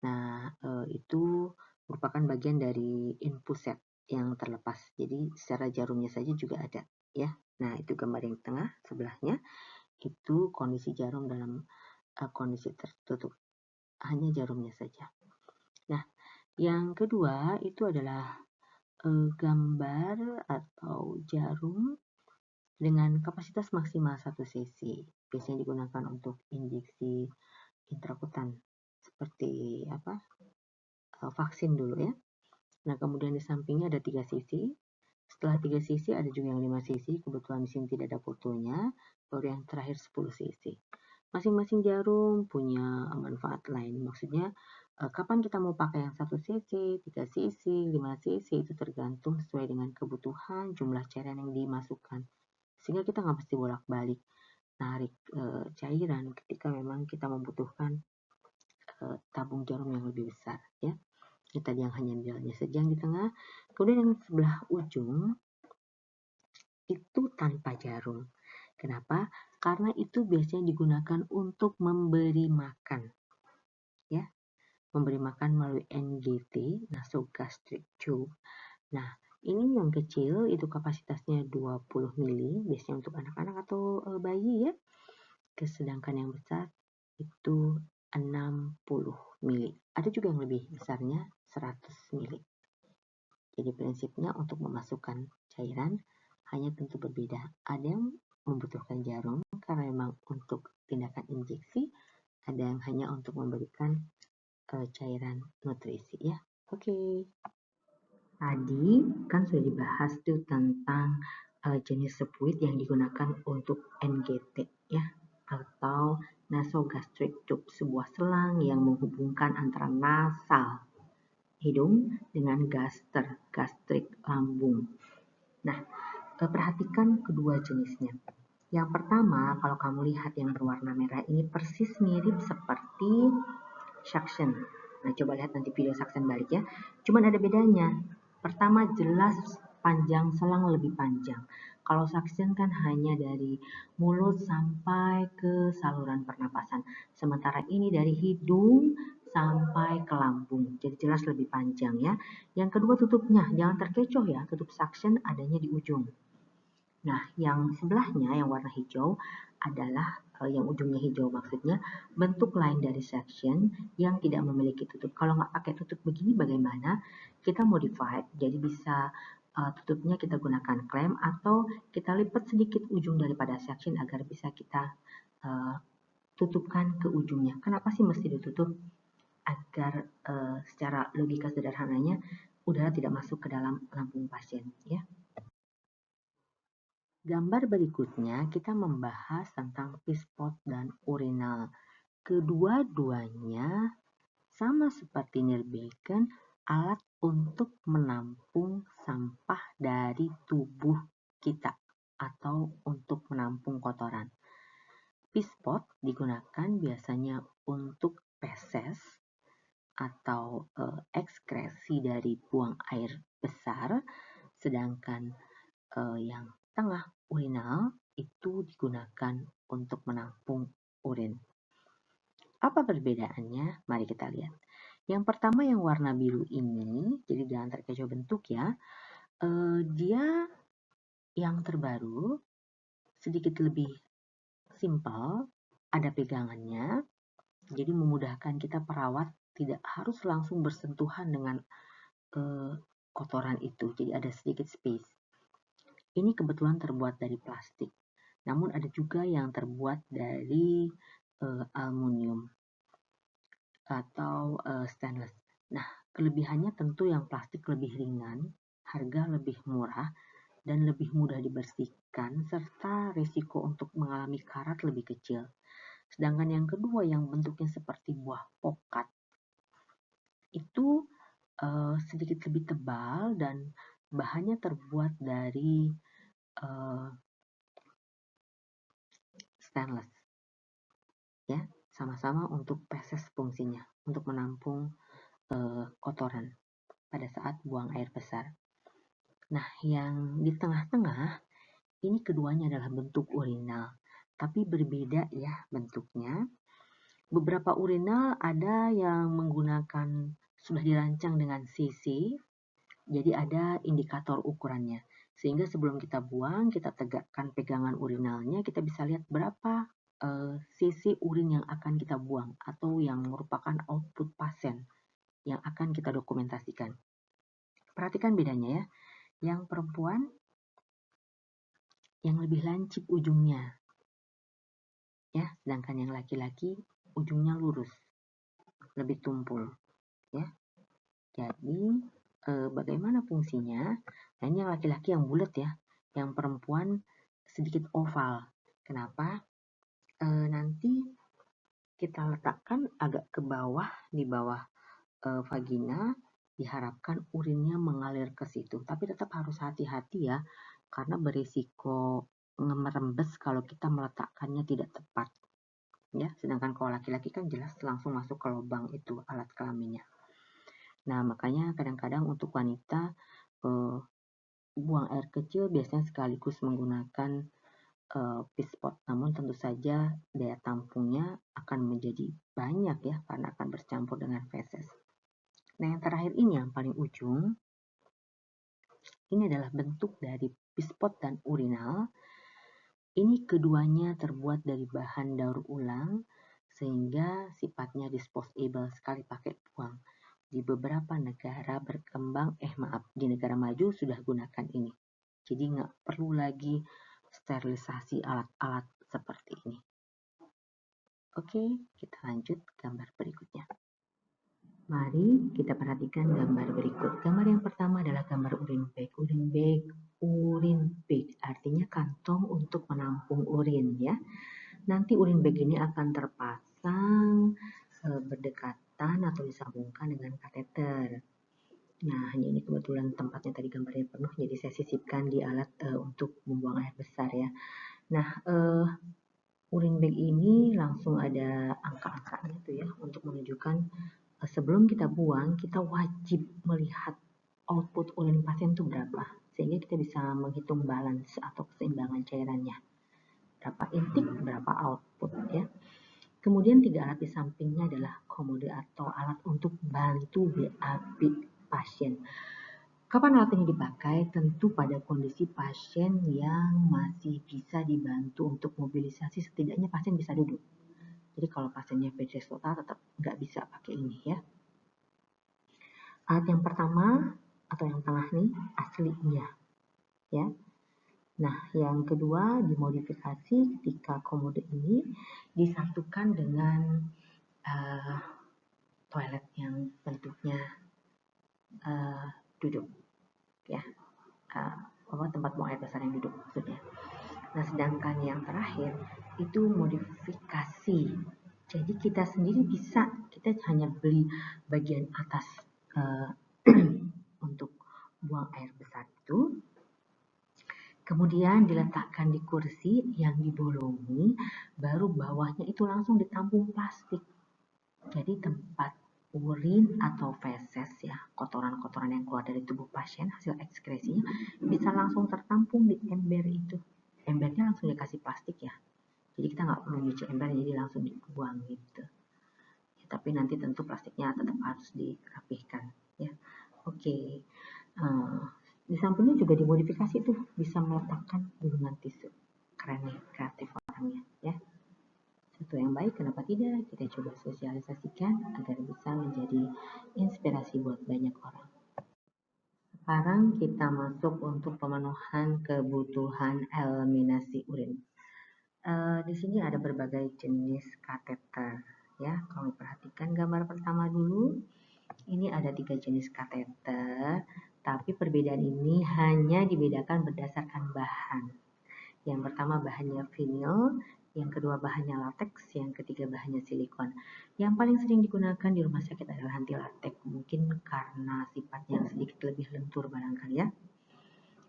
A: Nah, itu merupakan bagian dari infus set yang terlepas. Jadi secara jarumnya saja juga ada ya. Nah, itu gambar yang tengah sebelahnya. Itu kondisi jarum dalam kondisi tertutup. Hanya jarumnya saja. Nah, yang kedua itu adalah gambar atau jarum dengan kapasitas maksimal 1 cc. Biasanya digunakan untuk injeksi intrakutan seperti vaksin dulu ya. Nah, kemudian di sampingnya ada 3 cc. Setelah 3 cc ada juga yang 5 cc, kebetulan di sini tidak ada fotonya. Baru yang terakhir 10 cc. Masing-masing jarum punya manfaat lain. Maksudnya kapan kita mau pakai yang 1 cc, 3 cc, 5 cc itu tergantung sesuai dengan kebutuhan jumlah cairan yang dimasukkan. Sehingga kita nggak mesti bolak-balik narik cairan ketika memang kita membutuhkan tabung jarum yang lebih besar ya. Ini tadi yang hanya jalannya saja yang di tengah. Kemudian yang sebelah ujung itu tanpa jarum. Kenapa? Karena itu biasanya digunakan untuk memberi makan. Ya. Memberi makan melalui NGT, nasogastric tube. Nah, ini yang kecil itu kapasitasnya 20 mili, biasanya untuk anak-anak atau bayi ya. Sedangkan yang besar itu 60 mili. Ada juga yang lebih besarnya 100 mili. Jadi prinsipnya untuk memasukkan cairan hanya tentu berbeda. Ada yang membutuhkan jarum karena memang untuk tindakan injeksi, ada yang hanya untuk memberikan cairan nutrisi ya. Oke. Tadi kan sudah dibahas tuh tentang jenis spuit yang digunakan untuk NGT ya, atau nasogastric tube, sebuah selang yang menghubungkan antara nasal hidung dengan gastrik lambung. Nah, perhatikan kedua jenisnya. Yang pertama, kalau kamu lihat yang berwarna merah ini persis mirip seperti suction. Nah, coba lihat nanti video suction balik ya. Cuman ada bedanya. Pertama, jelas panjang selang lebih panjang. Kalau suction kan hanya dari mulut sampai ke saluran pernapasan. Sementara ini dari hidung sampai ke lambung. Jadi jelas lebih panjang ya. Yang kedua tutupnya, jangan terkecoh ya. Tutup suction adanya di ujung. Nah, yang sebelahnya yang warna hijau adalah yang ujungnya hijau maksudnya bentuk lain dari suction yang tidak memiliki tutup. Kalau nggak pakai tutup begini bagaimana? Kita modify, jadi bisa tutupnya kita gunakan klem atau kita lipat sedikit ujung daripada suction agar bisa kita tutupkan ke ujungnya. Kenapa sih mesti ditutup? Agar secara logika sederhananya udara tidak masuk ke dalam lambung pasien ya. Gambar berikutnya kita membahas tentang pispot dan urinal. Kedua-duanya sama seperti Nilbeken, alat untuk menampung sampah dari tubuh kita atau untuk menampung kotoran. Pispot digunakan biasanya untuk feses atau ekskresi dari buang air besar, sedangkan yang tengah urinal itu digunakan untuk menampung urin. Apa perbedaannya? Mari kita lihat. Yang pertama yang warna biru ini, jadi jangan terkecoh bentuk ya, dia yang terbaru sedikit lebih simpel, ada pegangannya, jadi memudahkan kita perawat tidak harus langsung bersentuhan dengan kotoran itu, jadi ada sedikit space. Ini kebetulan terbuat dari plastik, namun ada juga yang terbuat dari aluminium atau stainless. Nah, kelebihannya tentu yang plastik lebih ringan, harga lebih murah, dan lebih mudah dibersihkan, serta risiko untuk mengalami karat lebih kecil. Sedangkan yang kedua yang bentuknya seperti buah pokat, itu sedikit lebih tebal dan bahannya terbuat dari stainless. Ya, sama-sama untuk feses fungsinya, untuk menampung kotoran pada saat buang air besar. Nah, yang di tengah-tengah ini keduanya adalah bentuk urinal, tapi berbeda ya bentuknya. Beberapa urinal ada yang menggunakan sudah dirancang dengan cc, jadi ada indikator ukurannya. Sehingga sebelum kita buang, kita tegakkan pegangan urinalnya, kita bisa lihat berapa cc urin yang akan kita buang atau yang merupakan output pasien yang akan kita dokumentasikan. Perhatikan bedanya ya. Yang perempuan yang lebih lancip ujungnya, ya, sedangkan yang laki-laki ujungnya lurus, lebih tumpul, ya. Jadi bagaimana fungsinya? Nah, ini yang laki-laki yang bulat ya, yang perempuan sedikit oval. Kenapa? Nanti kita letakkan agak ke bawah, di bawah vagina, diharapkan urinnya mengalir ke situ. Tapi tetap harus hati-hati ya, karena berisiko merembes kalau kita meletakkannya tidak tepat. Ya, sedangkan kalau laki-laki kan jelas langsung masuk ke lubang itu alat kelaminnya. Nah, makanya kadang-kadang untuk wanita buang air kecil biasanya sekaligus menggunakan pispot. Namun tentu saja daya tampungnya akan menjadi banyak ya karena akan bercampur dengan feses. Nah, yang terakhir ini yang paling ujung, ini adalah bentuk dari pispot dan urinal. Ini keduanya terbuat dari bahan daur ulang sehingga sifatnya disposable, sekali pakai buang. Di beberapa negara berkembang, di negara maju sudah gunakan ini. Jadi nggak perlu lagi sterilisasi alat-alat seperti ini. Oke, kita lanjut gambar berikutnya. Mari kita perhatikan gambar berikut. Gambar yang pertama adalah gambar urin bag. Urin bag artinya kantong untuk menampung urin ya. Nanti urin bag ini akan terpasang berdekatan atau disambungkan dengan kateter. Nah, hanya ini kebetulan tempatnya tadi gambarnya penuh, jadi saya sisipkan di alat untuk membuang air besar ya. Nah, urin bag ini langsung ada angka-angkanya tuh ya, untuk menunjukkan sebelum kita buang, kita wajib melihat output urin pasien itu berapa, sehingga kita bisa menghitung balance atau keseimbangan cairannya. Berapa intake, berapa output ya. Kemudian 3 alat di sampingnya adalah komode atau alat untuk bantu BAB pasien. Kapan alat ini dipakai? Tentu pada kondisi pasien yang masih bisa dibantu untuk mobilisasi, setidaknya pasien bisa duduk. Jadi kalau pasiennya bed rest total tetap nggak bisa pakai ini ya. Alat yang pertama atau yang tengah nih aslinya ya. Nah, yang kedua dimodifikasi ketika komode ini disatukan dengan toilet yang bentuknya duduk ya. tempat buang air besar yang duduk maksudnya. Nah, sedangkan yang terakhir itu modifikasi. Jadi kita sendiri kita hanya beli bagian atas untuk buang air besar itu, kemudian diletakkan di kursi yang dibolongi, baru bawahnya itu langsung ditampung plastik. Jadi tempat urin atau feses ya, kotoran-kotoran yang keluar dari tubuh pasien hasil ekskresinya bisa langsung tertampung di ember itu. Embernya langsung dikasih plastik ya. Jadi kita nggak perlu nyuci ember, jadi langsung dibuang gitu. Ya, tapi nanti tentu plastiknya tetap harus dirapihkan ya. Oke. Di sampingnya juga dimodifikasi tuh, bisa meletakkan gulungan tisu. Keren nih, kreatif orangnya ya. Satu yang baik, kenapa tidak? Kita coba sosialisasikan agar bisa menjadi inspirasi buat banyak orang. Sekarang kita masuk untuk pemenuhan kebutuhan eliminasi urin. Di sini ada berbagai jenis kateter ya. Kalau perhatikan gambar pertama dulu, ini ada 3 jenis kateter, tapi perbedaan ini hanya dibedakan berdasarkan bahan. Yang pertama bahannya vinil, yang kedua bahannya latex, yang ketiga bahannya silikon. Yang paling sering digunakan di rumah sakit adalah anti latex, mungkin karena sifatnya sedikit lebih lentur barangkali ya.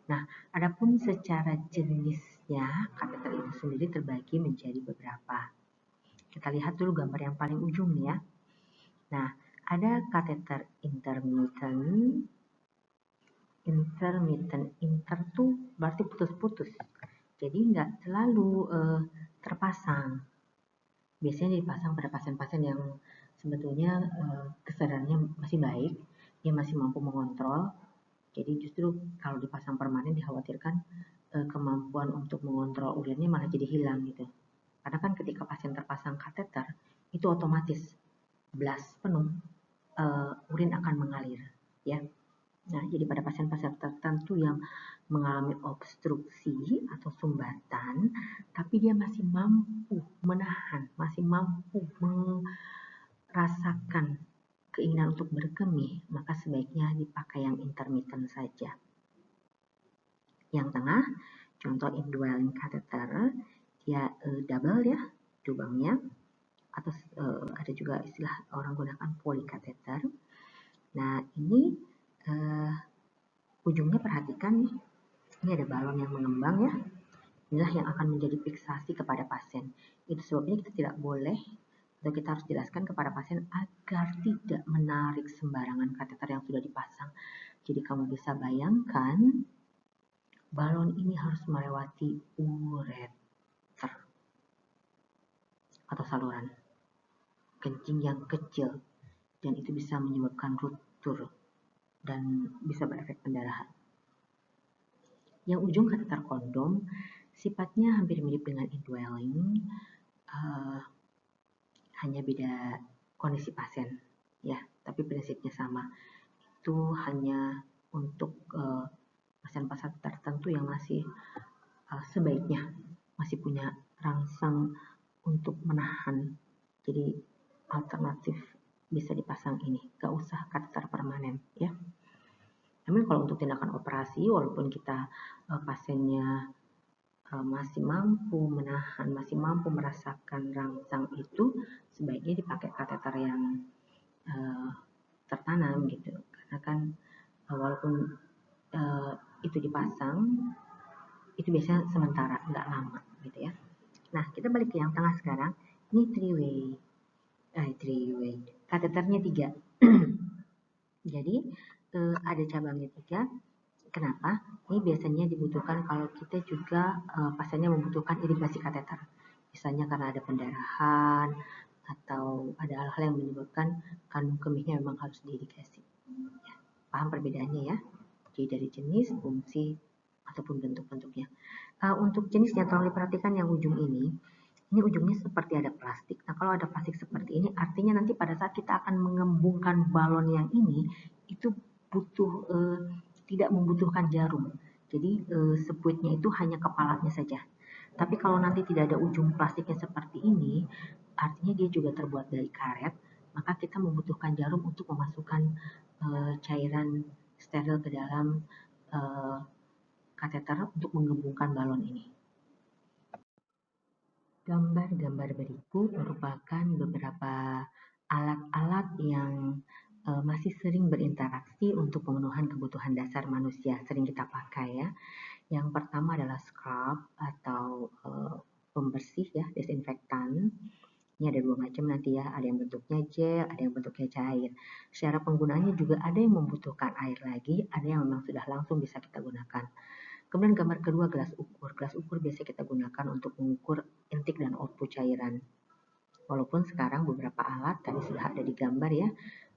A: Nah, adapun secara jenisnya, kateter itu sendiri terbagi menjadi beberapa. Kita lihat dulu gambar yang paling ujung nih ya. Nah, ada kateter intermittent. Inter tuh berarti putus-putus. Jadi nggak selalu terpasang. Biasanya dipasang pada pasien-pasien yang sebetulnya kesadarannya masih baik, dia masih mampu mengontrol. Jadi justru kalau dipasang permanen dikhawatirkan kemampuan untuk mengontrol urinnya malah jadi hilang gitu. Karena kan ketika pasien terpasang kateter, itu otomatis blast penuh, urin akan mengalir ya. Nah, jadi pada pasien-pasien tertentu yang mengalami obstruksi atau sumbatan, tapi dia masih mampu menahan, masih mampu merasakan keinginan untuk berkemih, maka sebaiknya dipakai yang intermittent saja. Yang tengah, contoh indwelling catheter, dia double ya, lubangnya, atau ada juga istilah orang gunakan polycatheter. Nah, ini ujungnya perhatikan nih, ini ada balon yang mengembang ya. Inilah yang akan menjadi fiksasi kepada pasien. Itu sebabnya kita tidak boleh atau kita harus jelaskan kepada pasien agar tidak menarik sembarangan kateter yang sudah dipasang. Jadi kamu bisa bayangkan balon ini harus melewati ureter atau saluran kencing yang kecil, dan itu bisa menyebabkan ruptur dan bisa berefek pendarahan. Yang ujung kateter kondom sifatnya hampir mirip dengan indwelling, hanya beda kondisi pasien ya, tapi prinsipnya sama. Itu hanya untuk pasien-pasien tertentu yang masih sebaiknya masih punya rangsang untuk menahan. Jadi alternatif bisa dipasang ini, gak usah kateter permanen ya. Namun kalau untuk tindakan operasi, walaupun kita pasiennya masih mampu menahan, masih mampu merasakan rangsang itu, sebaiknya dipakai kateter yang tertanam gitu. Karena kan walaupun itu dipasang, itu biasanya sementara, nggak lama gitu ya. Nah, kita balik ke yang tengah sekarang. Ini three way. Kateternya 3. Jadi ada cabangnya 3. Kenapa? Ini biasanya dibutuhkan kalau kita juga pasiennya membutuhkan irigasi kateter. Misalnya karena ada pendarahan atau ada hal-hal yang menyebabkan kandung kemihnya memang harus diirigasi. Ya, paham perbedaannya ya? Jadi dari jenis, fungsi, ataupun bentuk-bentuknya. Untuk jenisnya tolong diperhatikan yang ujung ini ujungnya seperti ada plastik. Nah, kalau ada plastik seperti ini, artinya nanti pada saat kita akan mengembungkan balon yang ini, itu butuh tidak membutuhkan jarum. Jadi spuitnya itu hanya kepalanya saja. Tapi kalau nanti tidak ada ujung plastiknya seperti ini, artinya dia juga terbuat dari karet, maka kita membutuhkan jarum untuk memasukkan cairan steril ke dalam kateter untuk menggembungkan balon ini. Gambar-gambar berikut merupakan beberapa alat-alat yang masih sering berinteraksi untuk pemenuhan kebutuhan dasar manusia, sering kita pakai ya. Yang pertama adalah scrub atau pembersih ya, desinfektan. Ini ada dua macam nanti ya, ada yang bentuknya gel, ada yang bentuknya cair. Secara penggunaannya juga ada yang membutuhkan air lagi, ada yang memang sudah langsung bisa kita gunakan. Kemudian gambar kedua, gelas ukur. Gelas ukur biasa kita gunakan untuk mengukur intik dan output cairan. Walaupun sekarang beberapa alat tadi sudah ada di gambar ya,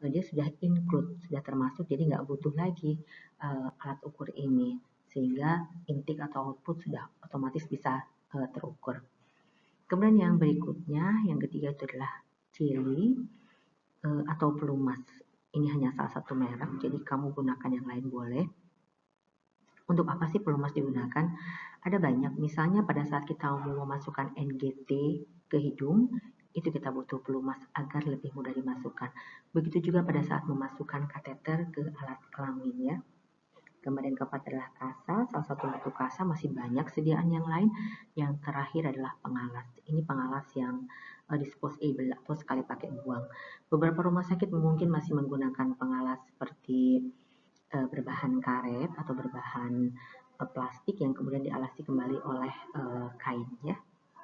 A: dia sudah include, sudah termasuk, jadi nggak butuh lagi alat ukur ini. Sehingga intik atau output sudah otomatis bisa terukur. Kemudian yang berikutnya, yang ketiga itu adalah Chili atau pelumas. Ini hanya salah satu merek, jadi kamu gunakan yang lain boleh. Untuk apa sih pelumas digunakan? Ada banyak, misalnya pada saat kita mau memasukkan NGT ke hidung, itu kita butuh pelumas agar lebih mudah dimasukkan. Begitu juga pada saat memasukkan kateter ke alat kelamin ya. Kemudian keempat adalah kasa, salah satu bentuk kasa, masih banyak sediaan yang lain. Yang terakhir adalah pengalas. Ini pengalas yang disposable atau sekali pakai buang. Beberapa rumah sakit mungkin masih menggunakan pengalas seperti berbahan karet atau berbahan plastik yang kemudian dialasi kembali oleh kain ya.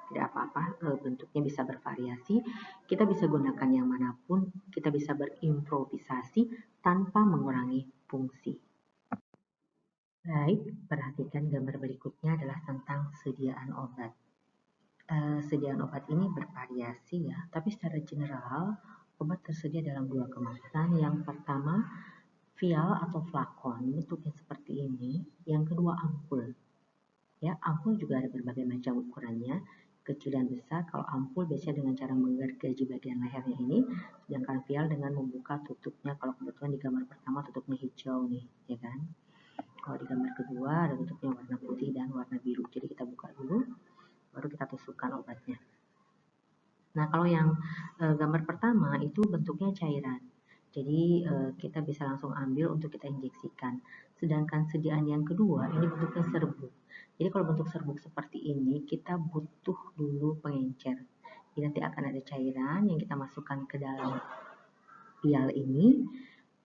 A: Tidak apa-apa, bentuknya bisa bervariasi. Kita bisa gunakan yang manapun, kita bisa berimprovisasi tanpa mengurangi fungsi. Baik, perhatikan gambar berikutnya adalah tentang sediaan obat. Sediaan obat ini bervariasi ya, tapi secara general obat tersedia dalam dua kemasan. Yang pertama vial atau flakon bentuknya seperti ini, yang kedua ampul. Ya, ampul juga ada berbagai macam ukurannya, kecil dan besar. Kalau ampul biasanya dengan cara menggergaji bagian lehernya ini, sedangkan vial dengan membuka tutupnya. Kalau kebetulan di gambar pertama tutupnya hijau nih, ya kan? Kalau di gambar kedua ada tutupnya warna putih dan warna biru. Jadi kita buka dulu, baru kita tusukkan obatnya. Nah, kalau yang gambar pertama itu bentuknya cairan. Jadi kita bisa langsung ambil untuk kita injeksikan. Sedangkan sediaan yang kedua ini bentuknya serbuk. Jadi kalau bentuk serbuk seperti ini kita butuh dulu pengencer. Jadi nanti akan ada cairan yang kita masukkan ke dalam vial ini.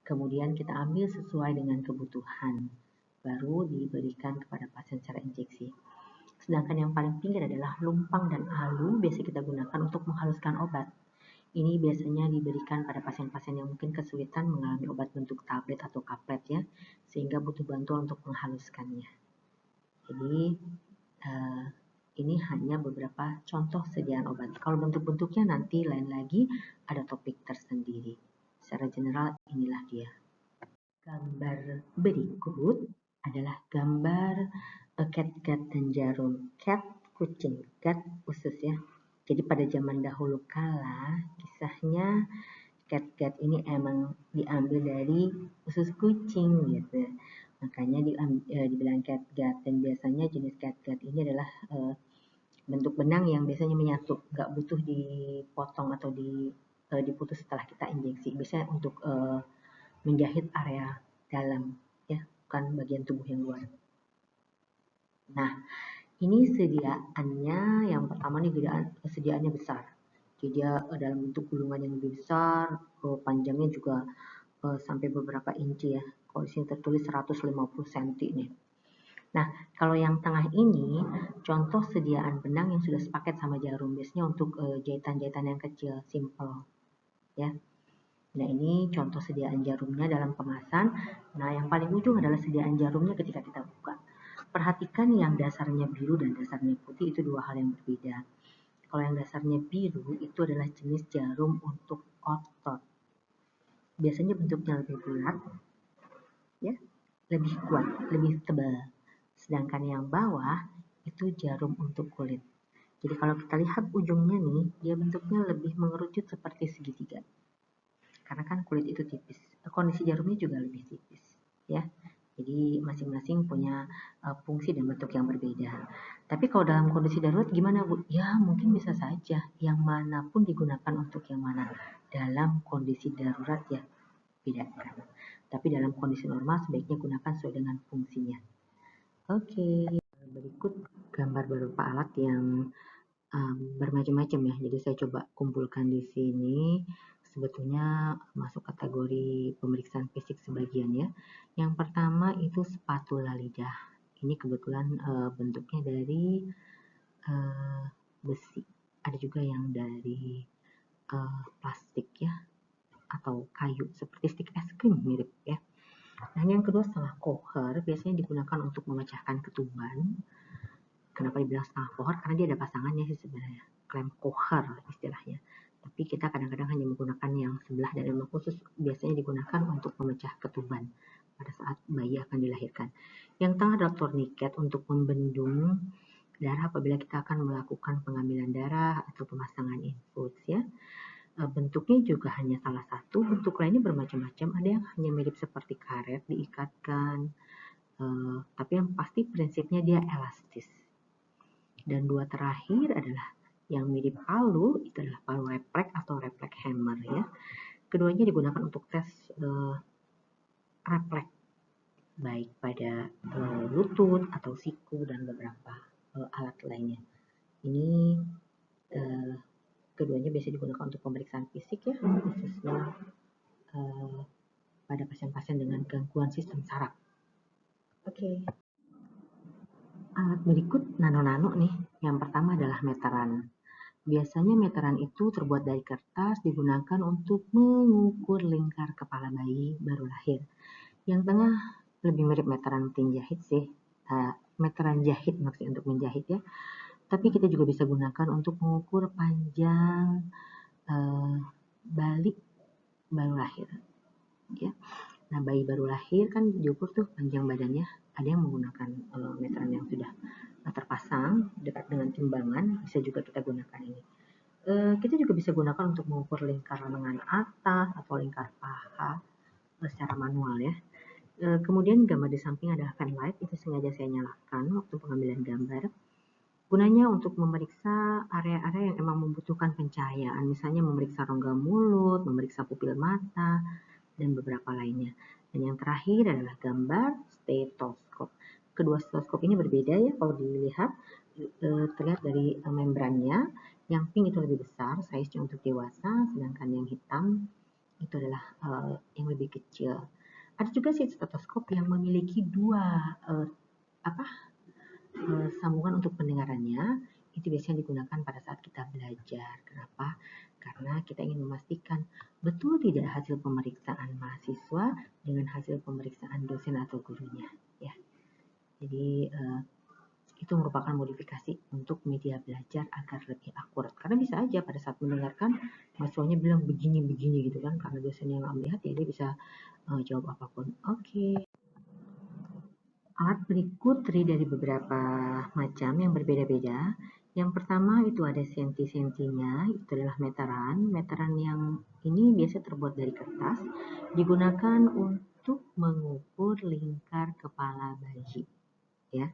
A: Kemudian kita ambil sesuai dengan kebutuhan. Baru diberikan kepada pasien secara injeksi. Sedangkan yang paling pinggir adalah lumpang dan alu biasa kita gunakan untuk menghaluskan obat. Ini biasanya diberikan pada pasien-pasien yang mungkin kesulitan mengalami obat bentuk tablet atau kaplet ya, sehingga butuh bantuan untuk menghaluskannya. Jadi ini hanya beberapa contoh sediaan obat. Kalau bentuk-bentuknya nanti lain lagi ada topik tersendiri. Secara general inilah dia. Gambar berikut adalah gambar catgut dan jarum. Cat kucing, gut usus ya. Jadi pada zaman dahulu kala kisahnya catgut ini emang diambil dari usus kucing gitu. Makanya dibilang catgut, dan biasanya jenis catgut ini adalah bentuk benang yang biasanya menyatu, nggak butuh dipotong atau diputus setelah kita injeksi. Biasanya untuk menjahit area dalam ya, bukan bagian tubuh yang luar. Nah, ini sediaannya, yang pertama nih sediaannya besar. Jadi dia dalam bentuk gulungan yang lebih besar, panjangnya juga sampai beberapa inci ya. Kalau di sini tertulis 150 cm nih. Nah, kalau yang tengah ini contoh sediaan benang yang sudah sepaket sama jarum, biasanya untuk jahitan-jahitan yang kecil, simple ya. Nah, ini contoh sediaan jarumnya dalam kemasan. Nah, yang paling ujung adalah sediaan jarumnya ketika kita buka. Perhatikan yang dasarnya biru dan dasarnya putih itu dua hal yang berbeda. Kalau yang dasarnya biru itu adalah jenis jarum untuk otot. Biasanya bentuknya lebih bulat, ya, lebih kuat, lebih tebal. Sedangkan yang bawah itu jarum untuk kulit. Jadi kalau kita lihat ujungnya nih, dia bentuknya lebih mengerucut seperti segitiga. Karena kan kulit itu tipis. Kondisi jarumnya juga lebih tipis, ya. Jadi masing-masing punya fungsi dan bentuk yang berbeda. Tapi kalau dalam kondisi darurat gimana Bu? Ya mungkin bisa saja yang manapun digunakan untuk yang mana. Dalam kondisi darurat ya bedakan. Tapi dalam kondisi normal sebaiknya gunakan sesuai dengan fungsinya. Oke, berikut gambar berupa alat yang bermacam-macam ya. Jadi saya coba kumpulkan di sini. Sebetulnya masuk kategori pemeriksaan fisik sebagian ya. Yang pertama itu spatula lidah. Ini kebetulan bentuknya dari besi. Ada juga yang dari plastik ya, atau kayu seperti stik es krim mirip ya. Nah, yang kedua setengah kohar biasanya digunakan untuk memecahkan ketuban. Kenapa dibilang setengah kohar? Karena dia ada pasangannya sih sebenarnya, klem kohar istilahnya. Tapi kita kadang-kadang hanya menggunakan yang sebelah dan memang khusus biasanya digunakan untuk memecah ketuban pada saat bayi akan dilahirkan. Yang tengah adalah tourniquet untuk membendung darah apabila kita akan melakukan pengambilan darah atau pemasangan infus ya. Bentuknya juga hanya salah satu, bentuk lainnya bermacam-macam. Ada yang hanya mirip seperti karet diikatkan, tapi yang pasti prinsipnya dia elastis. Dan dua terakhir adalah yang mirip palu, itu adalah palu refleks atau refleks hammer ya. Keduanya digunakan untuk tes refleks baik pada lutut atau siku dan beberapa alat lainnya. Ini keduanya biasa digunakan untuk pemeriksaan fisik ya, khususnya pada pasien-pasien dengan gangguan sistem saraf. Oke. Alat berikut nano-nano nih. Yang pertama adalah meteran. Biasanya meteran itu terbuat dari kertas, digunakan untuk mengukur lingkar kepala bayi baru lahir. Yang tengah lebih mirip meteran mesin jahit sih. Meteran jahit maksudnya untuk menjahit ya. Tapi kita juga bisa gunakan untuk mengukur panjang balik baru lahir. Ya. Nah, bayi baru lahir kan diukur tuh panjang badannya. Ada yang menggunakan meteran yang sudah terpasang dekat dengan timbangan, bisa juga kita gunakan ini. Kita juga bisa gunakan untuk mengukur lingkar lengan atas atau lingkar paha secara manual ya. Kemudian gambar di samping adalah fan light, itu sengaja saya nyalakan waktu pengambilan gambar. Gunanya untuk memeriksa area-area yang emang membutuhkan pencahayaan, misalnya memeriksa rongga mulut, memeriksa pupil mata, dan beberapa lainnya. Dan yang terakhir adalah gambar stetoskop. Kedua stetoskop ini berbeda ya, kalau dilihat terlihat dari membrannya. Yang pink itu lebih besar, size-nya untuk dewasa, sedangkan yang hitam itu adalah yang lebih kecil. Ada juga sih stetoskop yang memiliki dua sambungan untuk pendengarannya. Itu biasanya digunakan pada saat kita belajar. Kenapa? Karena kita ingin memastikan betul tidak hasil pemeriksaan mahasiswa dengan hasil pemeriksaan dosen atau gurunya. Ya. Jadi itu merupakan modifikasi untuk media belajar agar lebih akurat. Karena bisa aja pada saat mendengarkan mahasiswanya bilang begini-begini gitu kan, karena dosennya nggak melihat ya dia bisa jawab apapun. Oke. Alat berikut terdiri dari beberapa macam yang berbeda-beda. Yang pertama itu ada senti-sentinya, itu adalah meteran. Meteran yang ini biasa terbuat dari kertas, digunakan untuk mengukur lingkar kepala bayi. Ya,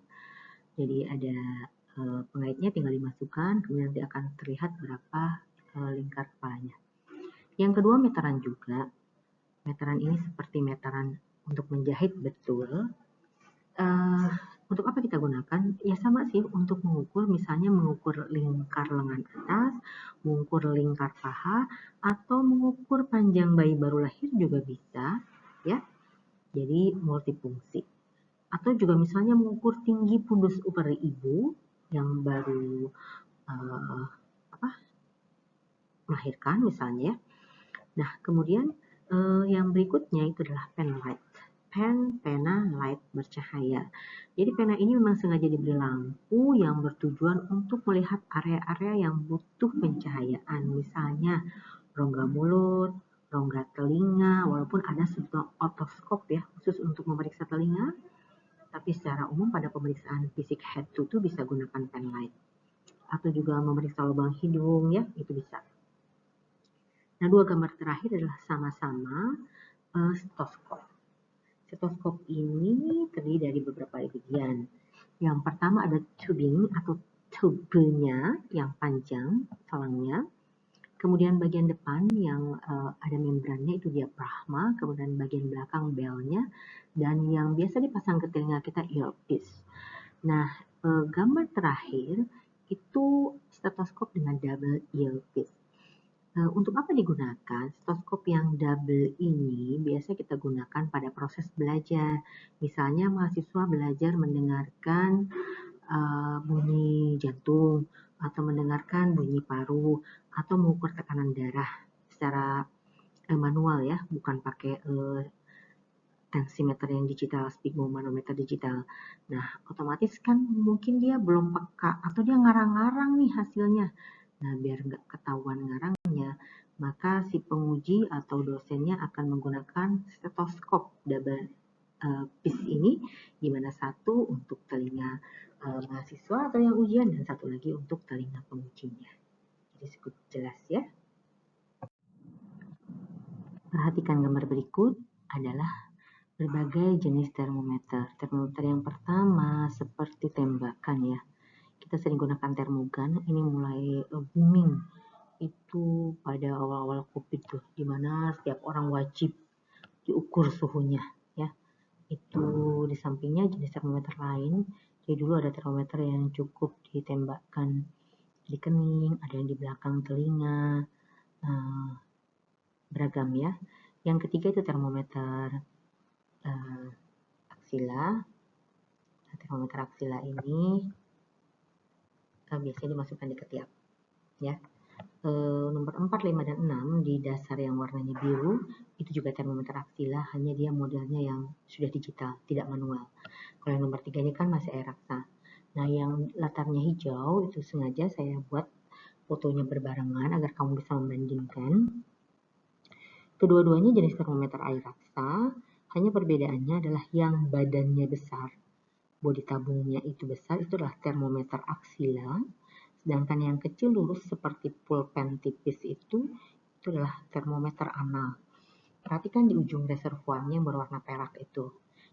A: jadi ada pengaitnya tinggal dimasukkan, kemudian nanti akan terlihat berapa lingkar kepalanya. Yang kedua meteran juga. Meteran ini seperti meteran untuk menjahit betul. Untuk apa kita gunakan? Ya sama sih, untuk mengukur, misalnya mengukur lingkar lengan atas, mengukur lingkar paha, atau mengukur panjang bayi baru lahir juga bisa, ya. Jadi multifungsi. Atau juga misalnya mengukur tinggi pundus uteri ibu yang baru melahirkan misalnya. Nah, kemudian yang berikutnya itu adalah pen light. Pena light bercahaya. Jadi pena ini memang sengaja diberi lampu yang bertujuan untuk melihat area-area yang butuh pencahayaan. Misalnya rongga mulut, rongga telinga, walaupun ada sebuah otoskop ya khusus untuk memeriksa telinga. Tapi secara umum pada pemeriksaan fisik head to toe bisa gunakan pen light. Atau juga memeriksa lubang hidung ya, itu bisa. Nah, dua gambar terakhir adalah sama-sama stetoskop. Stetoskop ini terdiri dari beberapa bagian. Yang pertama ada tubing atau tubenya yang panjang, selangnya. Kemudian bagian depan yang ada membrannya itu diafragma, kemudian bagian belakang bellnya, dan yang biasa dipasang ke telinga kita earpiece. Nah, gambar terakhir itu stetoskop dengan double earpiece. Untuk apa digunakan? Stetoskop yang double ini biasa kita gunakan pada proses belajar. Misalnya mahasiswa belajar mendengarkan bunyi jantung atau mendengarkan bunyi paru atau mengukur tekanan darah secara manual ya, bukan pakai tensimeter yang digital, sphygmomanometer digital. Nah, otomatis kan mungkin dia belum peka atau dia ngarang-ngarang nih hasilnya. Nah, biar nggak ketahuan ngarangnya, maka si penguji atau dosennya akan menggunakan stetoskop double piece ini, di mana satu untuk telinga mahasiswa atau yang ujian dan satu lagi untuk telinga pengujinya. Jadi cukup jelas ya. Perhatikan gambar berikut adalah berbagai jenis termometer. Termometer yang pertama seperti tembakan ya. Kita sering gunakan termogan, ini mulai booming itu pada awal-awal COVID tuh, di mana setiap orang wajib diukur suhunya ya. Itu di sampingnya jenis termometer lain. Jadi dulu ada termometer yang cukup ditembakkan di kening, ada yang di belakang telinga, beragam ya. Yang ketiga itu termometer aksila. Termometer aksila ini biasanya dimasukkan di ketiak ya. Nomor 4, 5, dan 6 di dasar yang warnanya biru itu juga termometer aksila, hanya dia modelnya yang sudah digital, tidak manual. Kalau yang nomor 3 ini kan masih air raksa. Nah, yang latarnya hijau itu sengaja saya buat fotonya berbarengan agar kamu bisa membandingkan. Kedua-duanya jenis termometer air raksa, hanya perbedaannya adalah yang badannya besar, bodi tabungnya itu besar, itu adalah termometer aksila. Sedangkan yang kecil lurus seperti pulpen tipis itu adalah termometer anal. Perhatikan di ujung reservoirnya yang berwarna perak itu.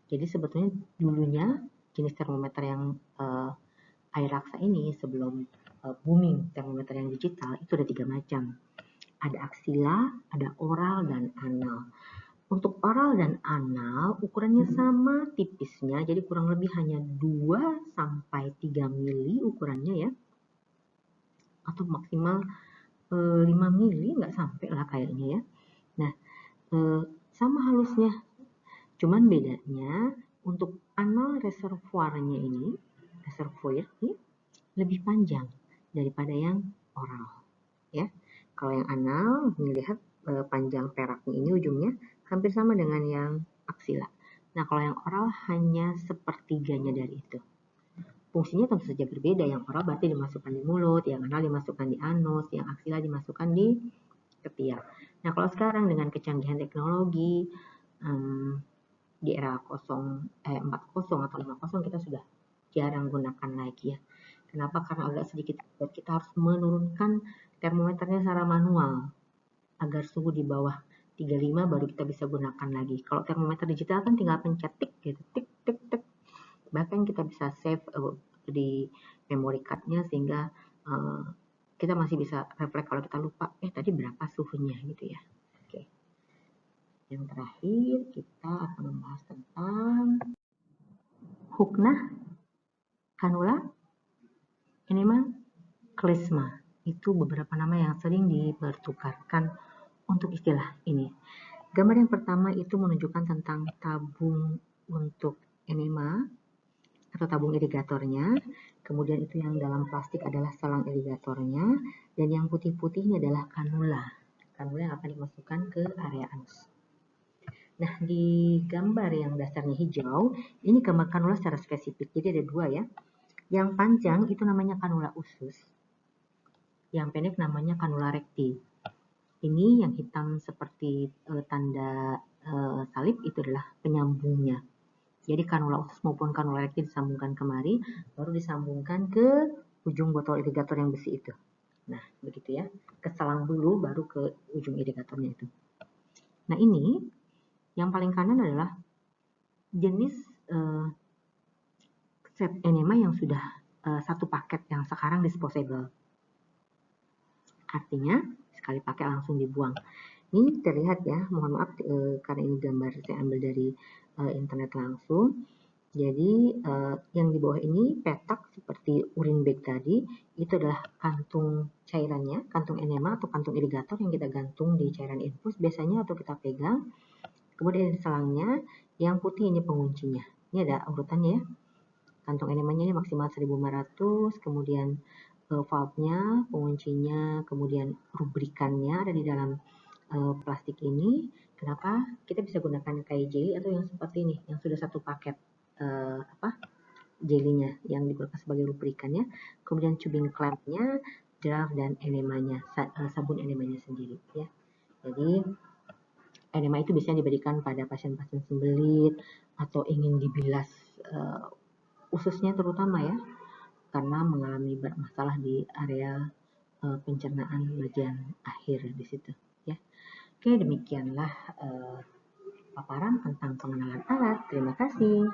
A: Jadi sebetulnya dulunya jenis termometer yang air raksa ini sebelum booming termometer yang digital itu ada 3 macam. Ada aksila, ada oral, dan anal. Untuk oral dan anal ukurannya sama tipisnya, jadi kurang lebih hanya 2-3 mili ukurannya ya. Atau maksimal 5 mili, nggak sampai lah kayaknya ya. Nah, sama halusnya. Cuman bedanya untuk anal reservoirnya ini lebih panjang daripada yang oral ya. Kalau yang anal melihat panjang peraknya ini ujungnya hampir sama dengan yang aksila. Nah, kalau yang oral hanya sepertiganya dari itu. Fungsinya tentu saja berbeda. Yang oral berarti dimasukkan di mulut, yang anal dimasukkan di anus, yang aksila dimasukkan di ketiak. Nah, kalau sekarang dengan kecanggihan teknologi di era 40 atau 50 kita sudah jarang gunakan lagi ya. Kenapa? Karena agak sedikit kita harus menurunkan termometernya secara manual agar suhu di bawah 35 baru kita bisa gunakan lagi. Kalau termometer digital kan tinggal pencet tik gitu, tik tik tik. Bahkan kita bisa save di memory card-nya sehingga kita masih bisa refleks kalau kita lupa tadi berapa suhunya gitu ya. Oke. Yang terakhir kita akan membahas tentang huknah, kanula, enema, klisma. Itu beberapa nama yang sering dipertukarkan untuk istilah ini. Gambar yang pertama itu menunjukkan tentang tabung untuk enema atau tabung irigatornya. Kemudian itu yang dalam plastik adalah selang irigatornya. Dan yang putih-putihnya adalah kanula. Kanula yang akan dimasukkan ke area anus. Nah, di gambar yang dasarnya hijau, ini gambar kanula secara spesifik. Jadi ada 2 ya. Yang panjang itu namanya kanula usus. Yang pendek namanya kanula recti. Ini yang hitam seperti tanda salib itu adalah penyambungnya. Jadi kanula usus maupun kanula recti disambungkan kemari, baru disambungkan ke ujung botol irigator yang besi itu. Nah, begitu ya. Ke selang dulu, baru ke ujung irigatornya itu. Nah, ini yang paling kanan adalah jenis set enema yang sudah satu paket yang sekarang disposable. Artinya, sekali pakai langsung dibuang. Ini terlihat ya, mohon maaf karena ini gambar saya ambil dari internet langsung. Jadi yang di bawah ini petak seperti urin bag tadi, itu adalah kantung cairannya, kantung enema atau kantung irigator yang kita gantung di cairan infus biasanya atau kita pegang. Kemudian ada selangnya, yang putih ini penguncinya. Ini ada urutannya ya. Kantung enemanya ini maksimal 1500, kemudian valve-nya, penguncinya, kemudian rubrikannya ada di dalam plastik ini. Kenapa kita bisa gunakan kayak jelly atau yang seperti ini yang sudah satu paket jelinya yang digunakan sebagai lubrikannya, kemudian tubing clampnya, draft dan enemanya, sabun enemanya sendiri ya. Jadi enema itu biasanya diberikan pada pasien-pasien sembelit atau ingin dibilas ususnya terutama ya, karena mengalami masalah di area pencernaan bagian akhir di situ ya. Oke, demikianlah paparan tentang pengenalan alat. Terima kasih.